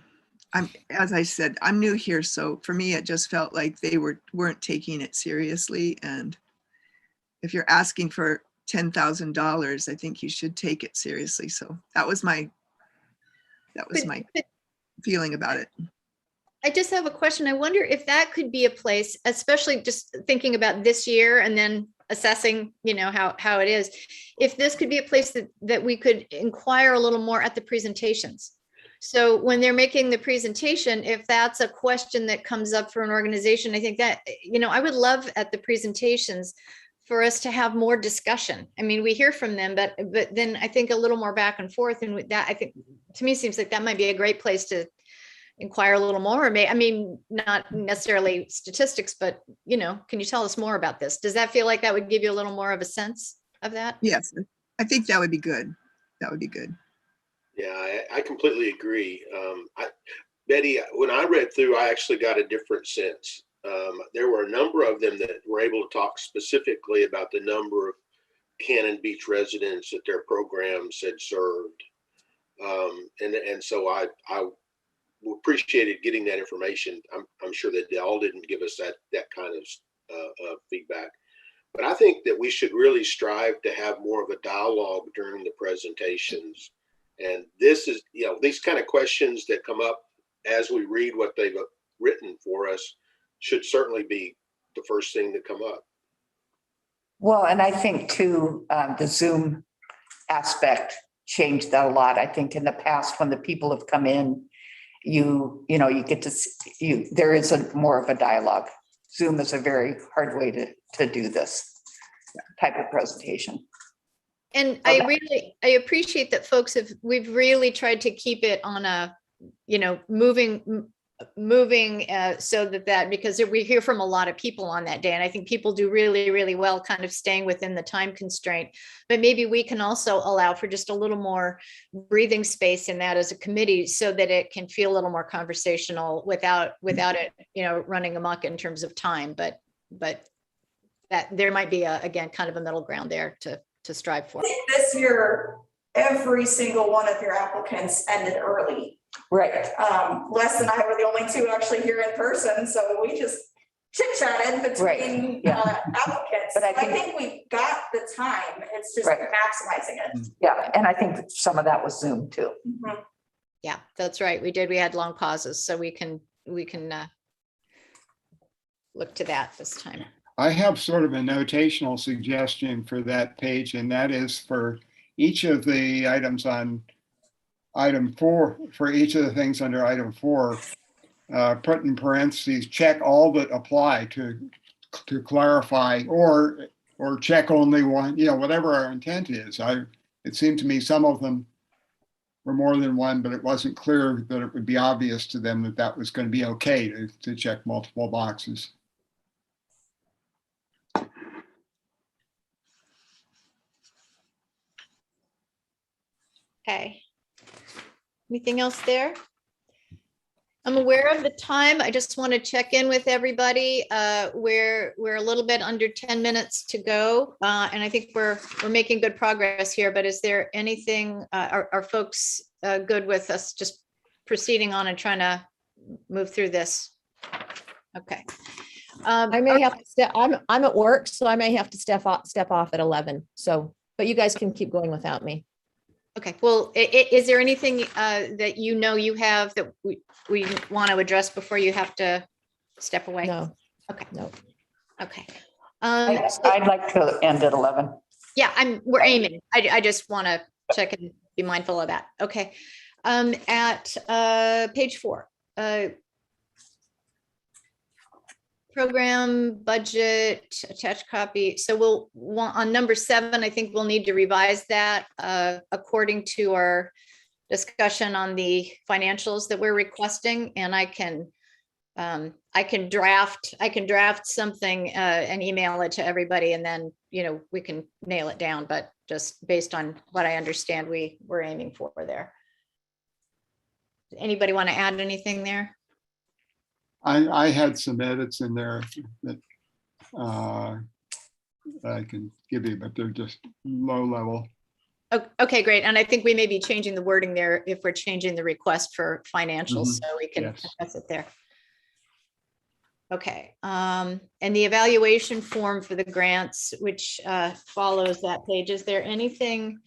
As I said, I'm new here, so for me, it just felt like they weren't taking it seriously. And if you're asking for $10,000, I think you should take it seriously. So that was my feeling about it. I just have a question. I wonder if that could be a place, especially just thinking about this year and then assessing, how it is. If this could be a place that we could inquire a little more at the presentations. So when they're making the presentation, if that's a question that comes up for an organization, I think that, I would love at the presentations for us to have more discussion. I mean, we hear from them, but then I think a little more back and forth. And with that, I think to me, seems like that might be a great place to inquire a little more? Or I mean, not necessarily statistics, but, can you tell us more about this? Does that feel like that would give you a little more of a sense of that? Yes, I think that would be good. That would be good. Yeah, I completely agree. Betty, when I read through, I actually got a different sense. There were a number of them that were able to talk specifically about the number of Cannon Beach residents that their programs had served. And so I appreciated getting that information. I'm sure that they all didn't give us that kind of feedback. But I think that we should really strive to have more of a dialogue during the presentations. And this is, these kind of questions that come up as we read what they've written for us should certainly be the first thing that come up. Well, and I think too, the Zoom aspect changed that a lot. I think in the past, when the people have come in, you get to see, there is more of a dialogue. Zoom is a very hard way to do this type of presentation. And I appreciate that we've really tried to keep it on a, moving so that because we hear from a lot of people on that day. And I think people do really, really well kind of staying within the time constraint. But maybe we can also allow for just a little more breathing space in that as a committee so that it can feel a little more conversational without it, running amok in terms of time. But that there might be again, kind of a middle ground there to strive for. This year, every single one of your applicants ended early. Right. Les and I were the only two actually here in person, so we just chit-chatted between applicants. But I I think we got the time, it's just Right. maximizing it. Yeah, and I think some of that was Zoom too. Mhm. Yeah, that's right. We did. We had long pauses, so we can look to that this time. I have sort of a notational suggestion for that page, and that is for each of the items on item 4, for each of the things under item 4, put in parentheses, check all that apply to clarify, or check only one, whatever our intent is. It seemed to me some of them were more than one, but it wasn't clear that it would be obvious to them that was going to be okay to check multiple boxes. Okay. Anything else there? I'm aware of the time. I just want to check in with everybody. We're a little bit under 10 minutes to go. And I think we're making good progress here, but is there anything, are folks good with us just proceeding on and trying to move through this? Okay. I may have to step, I'm at work, so I may have to step off at 11. So, but you guys can keep going without me. Okay, well, is there anything that you have that we want to address before you have to step away? No. Okay. No. Okay. I'd like to end at 11. Yeah, we're aiming. I just want to check and be mindful of that. Okay. At page 4, program budget attached copy. So we'll want on number 7, I think we'll need to revise that according to our discussion on the financials that we're requesting. And I can draft something and email it to everybody, and then we can nail it down, but just based on what I understand we're aiming for there. Anybody want to add anything there? I had some edits in there that I can give you, but they're just low level. Okay, great. And I think we may be changing the wording there if we're changing the request for financials, so we can Yes. address it there. Okay, and the evaluation form for the grants, which follows that page. Is there anything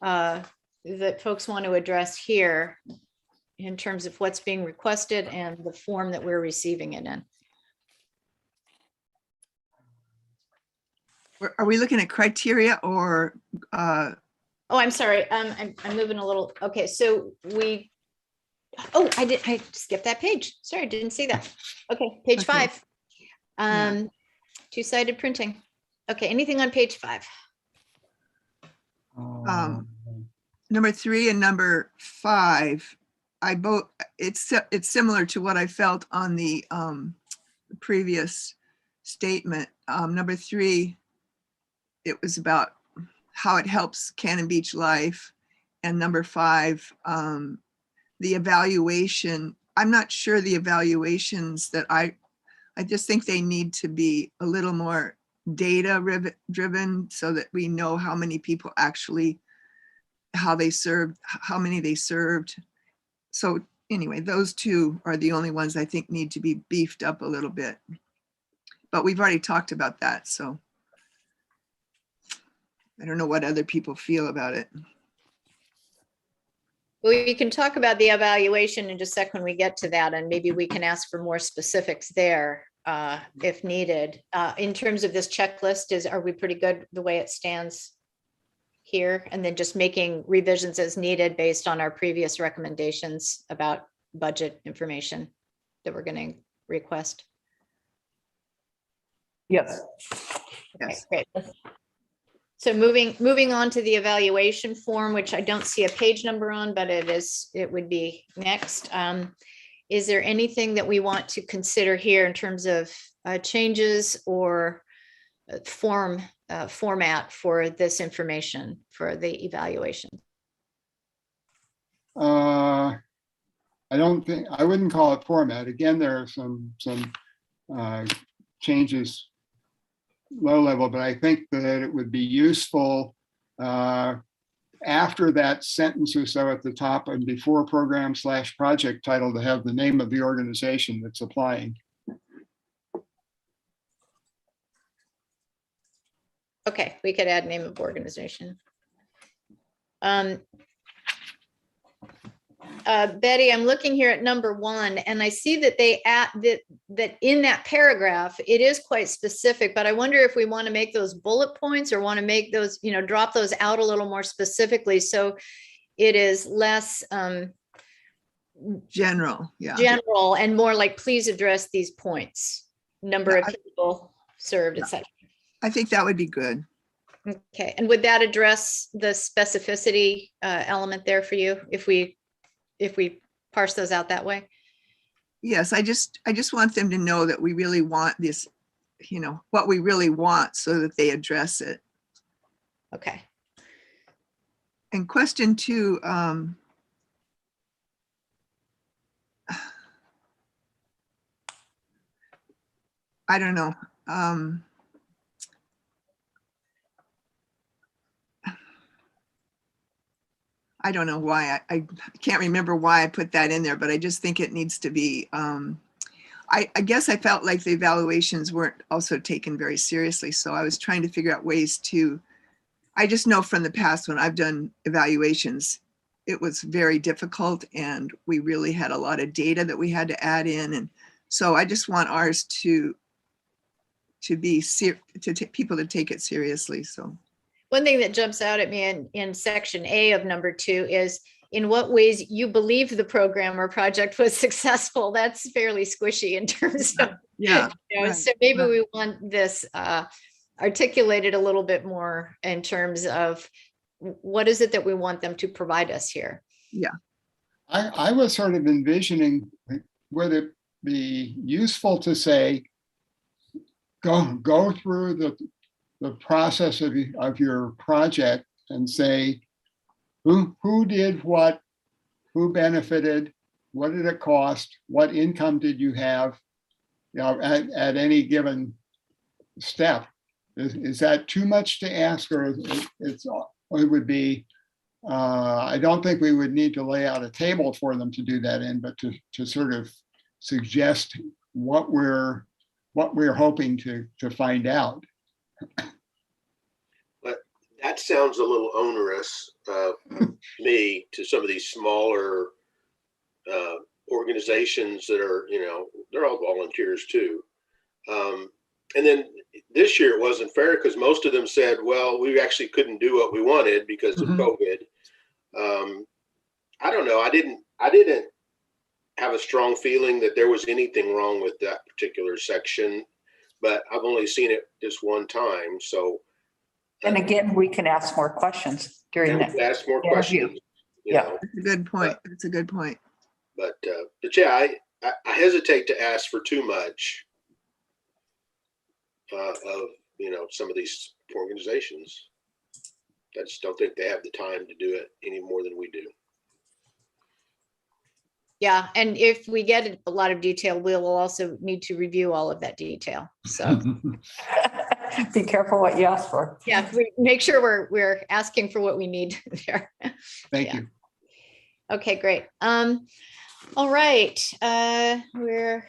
that folks want to address here in terms of what's being requested and the form that we're receiving it in? Are we looking at criteria or? Oh, I'm sorry. I'm moving a little. Okay, so I skipped that page. Sorry, didn't see that. Okay, page Okay. 5. Two-sided printing. Okay, anything on page 5? Number 3 and number 5, it's similar to what I felt on the previous statement. Number 3, it was about how it helps Cannon Beach life. And number 5, the evaluation. I'm not sure the evaluations that I just think they need to be a little more data driven so that we know how many people actually, how they served, how many they served. So anyway, those 2 are the only ones I think need to be beefed up a little bit. But we've already talked about that, so I don't know what other people feel about it. Well, you can talk about the evaluation in just a second when we get to that, and maybe we can ask for more specifics there if needed. In terms of this checklist, are we pretty good the way it stands here? And then just making revisions as needed based on our previous recommendations about budget information that we're going to request. Yes. Okay, Yes. great. So moving on to the evaluation form, which I don't see a page number on, but it would be next. Is there anything that we want to consider here in terms of changes or format for this information for the evaluation? I wouldn't call it format. Again, there are some changes low level, but I think that it would be useful after that sentence or so at the top and before program/project title to have the name of the organization that's applying. Okay, we could add name of organization. Betty, I'm looking here at number 1, and I see that they add that in that paragraph, it is quite specific, but I wonder if we want to make those bullet points or want to make those, drop those out a little more specifically. So it is less General, yeah. general and more like, please address these points, number of people served, etc. I think that would be good. Okay, and would that address the specificity element there for you if we parse those out that way? Yes, I just want them to know that we really want this, what we really want so that they address it. Okay. And question 2, I don't know. I don't know why. I can't remember why I put that in there, but I just think it needs to be, I guess I felt like the evaluations weren't also taken very seriously. So I was trying to figure out ways I just know from the past when I've done evaluations, it was very difficult and we really had a lot of data that we had to add in. And so I just want ours to be, people to take it seriously, so. One thing that jumps out at me in section A of number 2 is in what ways you believe the program or project was successful. That's fairly squishy in terms of, Right. So maybe we want this articulated a little bit more in terms of what is it that we want them to provide us here? Yeah. I was sort of envisioning, would it be useful to say, go through the process of your project and say who did what, who benefited, what did it cost, what income did you have, at any given step. Is that too much to ask, or it would be? I don't think we would need to lay out a table for them to do that in, but to sort of suggest what we're hoping to find out. But that sounds a little onerous to me, to some of these smaller organizations that are, they're all volunteers too. And then this year it wasn't fair because most of them said, well, we actually couldn't do what we wanted because of COVID. I don't know. I didn't have a strong feeling that there was anything wrong with that particular section, but I've only seen it just one time. So, And again, we can ask more questions during that. ask more questions. Yeah. That's a good point. That's a good point. But yeah, I hesitate to ask for too much of, some of these organizations. I just don't think they have the time to do it any more than we do. Yeah, and if we get a lot of detail, we'll also need to review all of that detail. So Be careful what you ask for. yeah, make sure we're asking for what we need there. Thank Yeah. you. Okay, great. All right, we're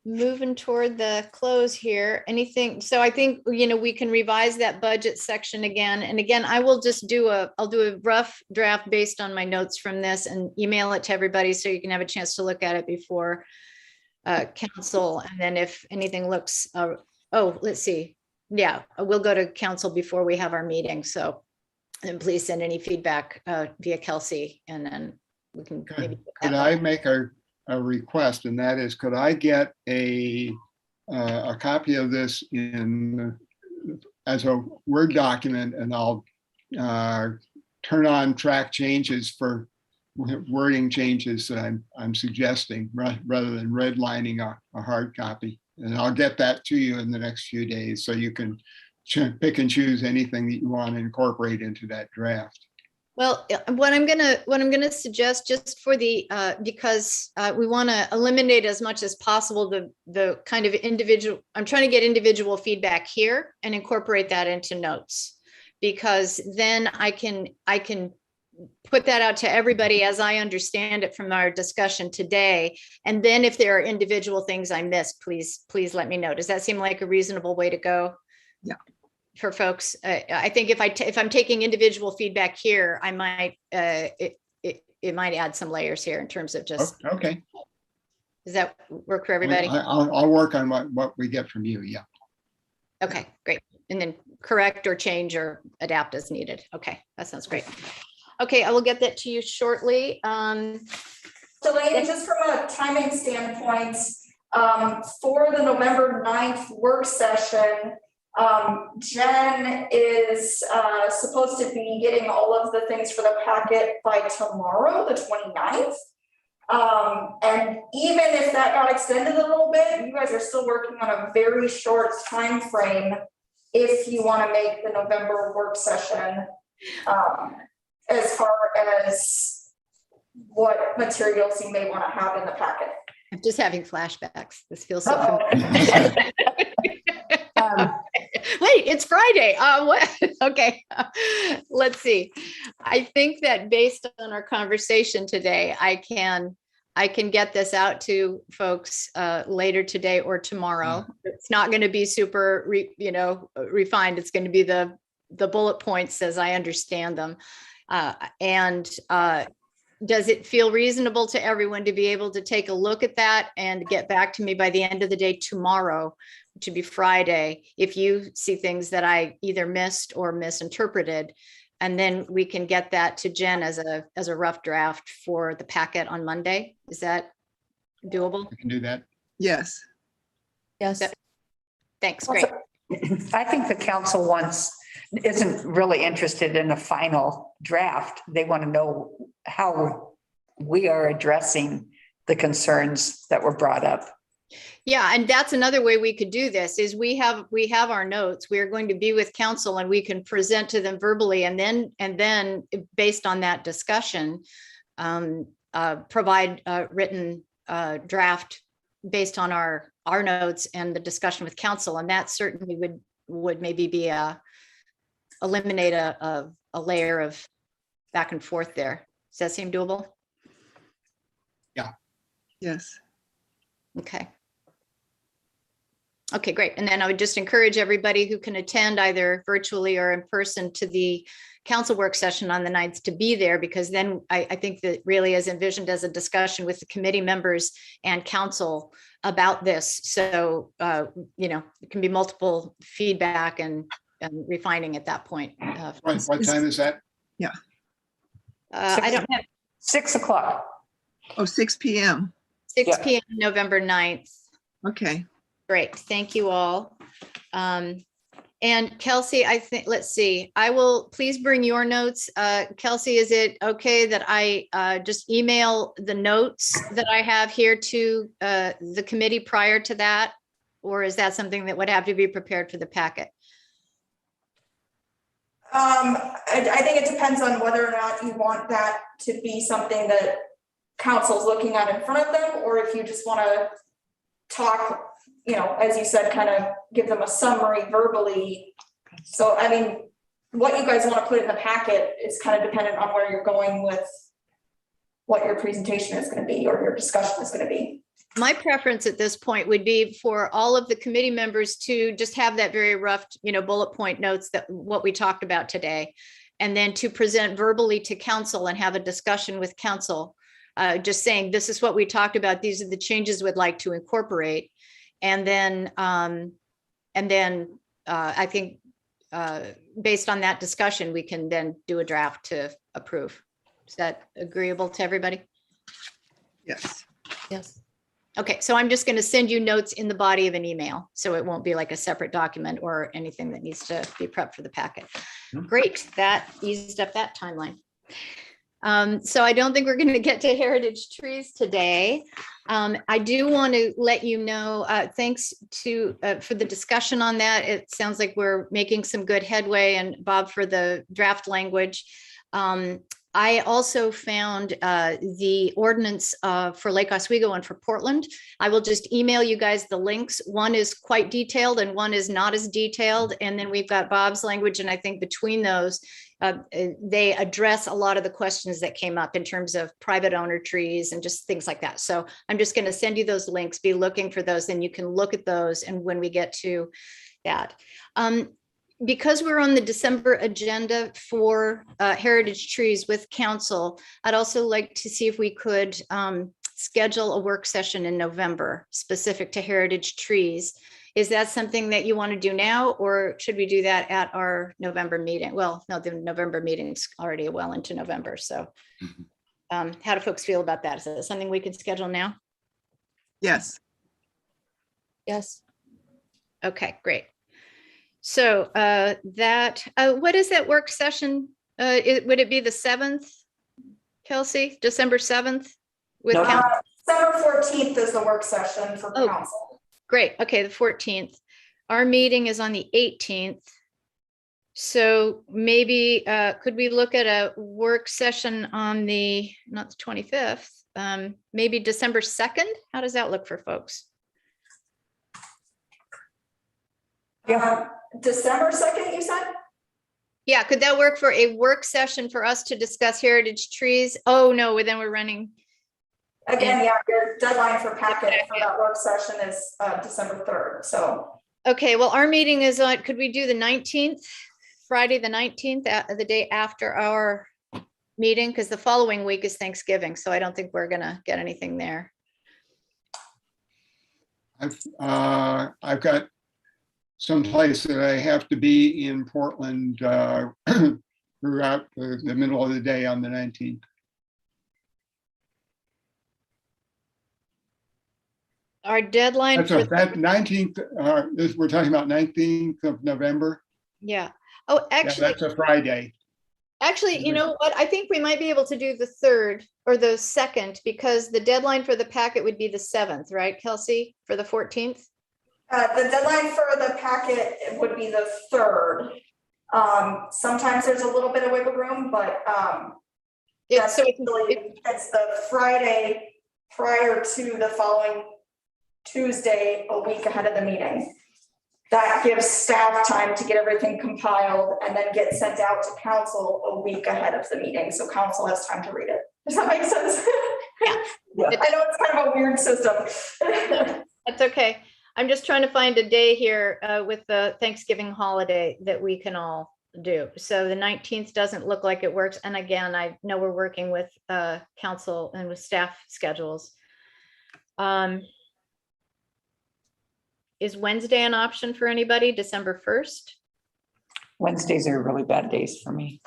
moving toward the close here. Anything? So I think, we can revise that budget section again. And again, I'll do a rough draft based on my notes from this and email it to everybody so you can have a chance to look at it before council. And then if anything looks, let's see. Yeah, we'll go to council before we have our meeting. So, and please send any feedback via Kelsey, and then we can maybe. Could I make a request, and that is, could I get a copy of this as a Word document, and I'll turn on track changes for wording changes that I'm suggesting, rather than redlining a hard copy. And I'll get that to you in the next few days, so you can pick and choose anything that you want to incorporate into that draft. Well, what I'm gonna suggest, just for the because we want to eliminate as much as possible the kind of individual. I'm trying to get individual feedback here and incorporate that into notes, because then I can put that out to everybody as I understand it from our discussion today. And then if there are individual things I missed, please let me know. Does that seem like a reasonable way to go? Yeah. For folks, I think if I'm taking individual feedback here, I might it might add some layers here in terms of just. Okay. Does that work for everybody? I'll work on what we get from you. Yeah. Okay, great. And then correct or change or adapt as needed. Okay, that sounds great. Okay, I will get that to you shortly. Delaney, just from a timing standpoint, for the November 9th work session, Jen is supposed to be getting all of the things for the packet by tomorrow, the 29th. And even if that got extended a little bit, you guys are still working on a very short time frame if you want to make the November work session, as far as what materials you may want to have in the packet. I'm just having flashbacks. This feels so familiar. Wait, it's Friday. What? Okay, let's see. I think that based on our conversation today, I can get this out to folks later today or tomorrow. It's not going to be super, refined. It's going to be the bullet points as I understand them. Does it feel reasonable to everyone to be able to take a look at that and get back to me by the end of the day tomorrow, which would be Friday, if you see things that I either missed or misinterpreted, and then we can get that to Jen as a rough draft for the packet on Monday? Is that doable? We can do that. Yes. Yes. Thanks, great. I think the council isn't really interested in a final draft. They want to know how we are addressing the concerns that were brought up. Yeah, and that's another way we could do this is we have our notes. We are going to be with council and we can present to them verbally, and then based on that discussion, provide a written draft based on our notes and the discussion with council. And that certainly would maybe be eliminate a layer of back and forth there. Does that seem doable? Yeah. Yes. Okay. Okay, great. And then I would just encourage everybody who can attend either virtually or in person to the council work session on the 9th to be there, because then I think that really is envisioned as a discussion with the committee members and council about this. So, it can be multiple feedback and refining at that point. What time is that? Yeah. I don't have 6 o'clock. Oh, 6 p.m. 6 p.m. November 9th. Okay. Great, thank you all. And And Kelsey, I think, let's see, I will, please bring your notes. Kelsey, is it okay that I just email the notes that I have here to the committee prior to that? Or is that something that would have to be prepared for the packet? I think it depends on whether or not you want that to be something that council's looking at in front of them, or if you just want to talk, you know, as you said, kind of give them a summary verbally. So, I mean, what you guys want to put in the packet is kind of dependent on where you're going with what your presentation is going to be or your discussion is going to be. My preference at this point would be for all of the committee members to just have that very rough, you know, bullet point notes that what we talked about today, and then to present verbally to council and have a discussion with council, just saying, this is what we talked about. These are the changes we'd like to incorporate. And then I think based on that discussion, we can then do a draft to approve. Is that agreeable to everybody? Yes. Yes. Okay, so I'm just going to send you notes in the body of an email, so it won't be like a separate document or anything that needs to be prepped for the packet. Great, that eased up that timeline. So I don't think we're going to get to heritage trees today. I do want to let you know, thanks to for the discussion on that. It sounds like we're making some good headway, and Bob for the draft language. I also found the ordinance for Lake Oswego and for Portland. I will just email you guys the links. One is quite detailed and one is not as detailed. And then we've got Bob's language. And I think between those, they address a lot of the questions that came up in terms of private owner trees and just things like that. So I'm just going to send you those links, be looking for those, then you can look at those. And when we get to that, because we're on the December agenda for heritage trees with council, I'd also like to see if we could schedule a work session in November specific to heritage trees. Is that something that you want to do now, or should we do that at our November meeting? Well, no, the November meeting's already well into November. So how do folks feel about that? Is that something we can schedule now? Yes. Yes. Okay, great. So what is that work session? Would it be the 7th, Kelsey, December 7th? With council? December 14th is the work session for Oh. council. Great. Okay, the 14th. Our meeting is on the 18th. So maybe could we look at a work session on the, not the 25th, maybe December 2nd? How does that look for folks? December 2nd, you said? Yeah, could that work for a work session for us to discuss heritage trees? Oh, no, then we're running. Again, yeah, your deadline for packet for that work session is December 3rd, so. Okay, well, our meeting is on, could we do the 19th, Friday, the 19th, the day after our meeting? Because the following week is Thanksgiving, so I don't think we're gonna get anything there. I've got someplace that I have to be in Portland throughout the middle of the day on the 19th. Our deadline That's for, that 19th, we're talking about 19th of November. yeah. Oh, Yeah, actually, that's a Friday. you know what? I think we might be able to do the 3rd or the 2nd, because the deadline for the packet would be the 7th, right, Kelsey, for the 14th? The deadline for the packet would be the 3rd. Sometimes there's a little bit of wiggle room, but It's, so it's the Friday prior to the following Tuesday, a week ahead of the meeting. That gives staff time to get everything compiled and then get sent out to council a week ahead of the meeting, so council has time to read it. Does that make sense? Yeah. I know it's kind of a weird system. That's okay. I'm just trying to find a day here with the Thanksgiving holiday that we can all do. So the 19th doesn't look like it works. And again, I know we're working with council and with staff schedules. Is Wednesday an option for anybody, December 1st? Wednesdays are really bad days for me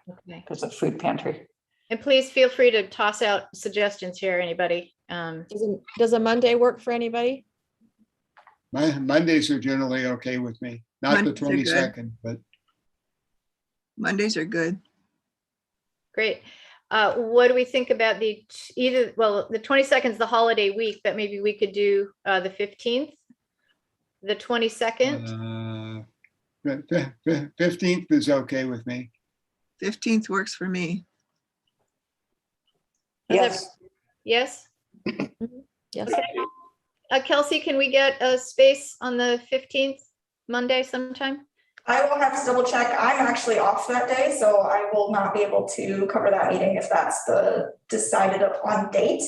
Okay. because of food pantry. And please feel free to toss out suggestions here, anybody. Does a Monday work for anybody? Mondays are generally okay with me, not the Mondays are good. 22nd, but Mondays are good. Great. What do we think about the the 22nd is the holiday week, but maybe we could do the 15th, the 22nd. 15th is okay with me. 15th works for me. Is that- Yes, Yes? Yes. Okay. Kelsey, can we get a space on the 15th, Monday sometime? I will have to double check. I'm actually off that day, so I will not be able to cover that meeting if that's the decided upon date.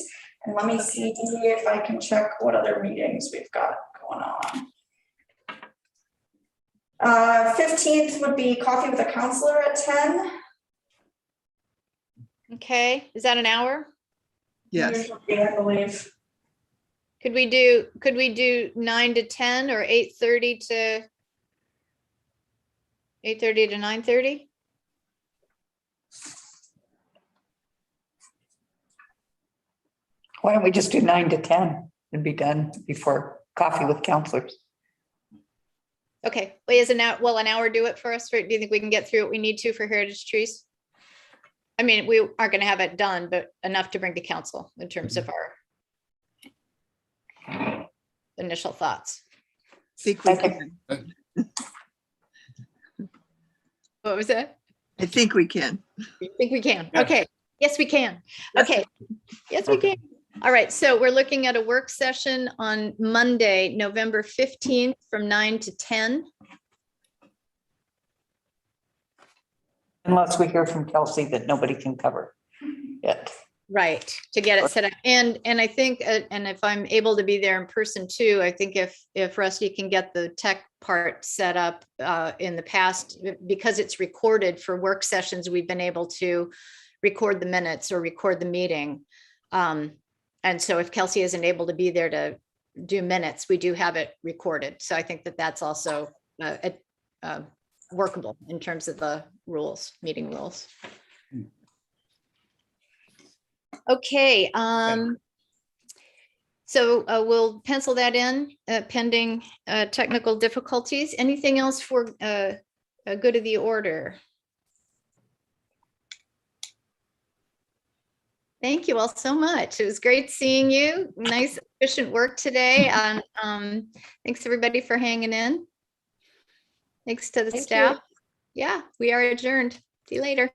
And let me see if I can check what other meetings we've got going on. 15th would be coffee with a counselor at 10. Okay, is that an hour? Yes. Usually, I believe. Could we do 9 to 10 or 8:30 to 9:30? why don't we just do 9 to 10 and be done before coffee with counselors? Okay, well, an hour do it for us? Or do you think we can get through what we need to for Heritage Trees? I mean, we aren't going to have it done, but enough to bring to council in terms of our initial thoughts. Think we Okay. can. What was that? I think we can. You think we can? Yes. Okay. Yes, we can. Yes. Okay. Yes, we Okay. can. All right. So we're looking at a work session on Monday, November 15th from 9 to 10. Unless we hear from Kelsey that nobody can cover it. Right, to get it set up. And I think, and if I'm able to be there in person too, I think if Rusty can get the tech part set up in the past, because it's recorded for work sessions, we've been able to record the minutes or record the meeting. And so if Kelsey isn't able to be there to do minutes, we do have it recorded. So I think that that's also workable in terms of the rules, meeting rules. Okay, so we'll pencil that in pending technical difficulties. Anything else for good of the order? Thank you all so much. It was great seeing you. Nice, efficient work today. Thanks everybody for hanging in. Thanks to the Thank you. staff. Yeah, we are adjourned. See you later.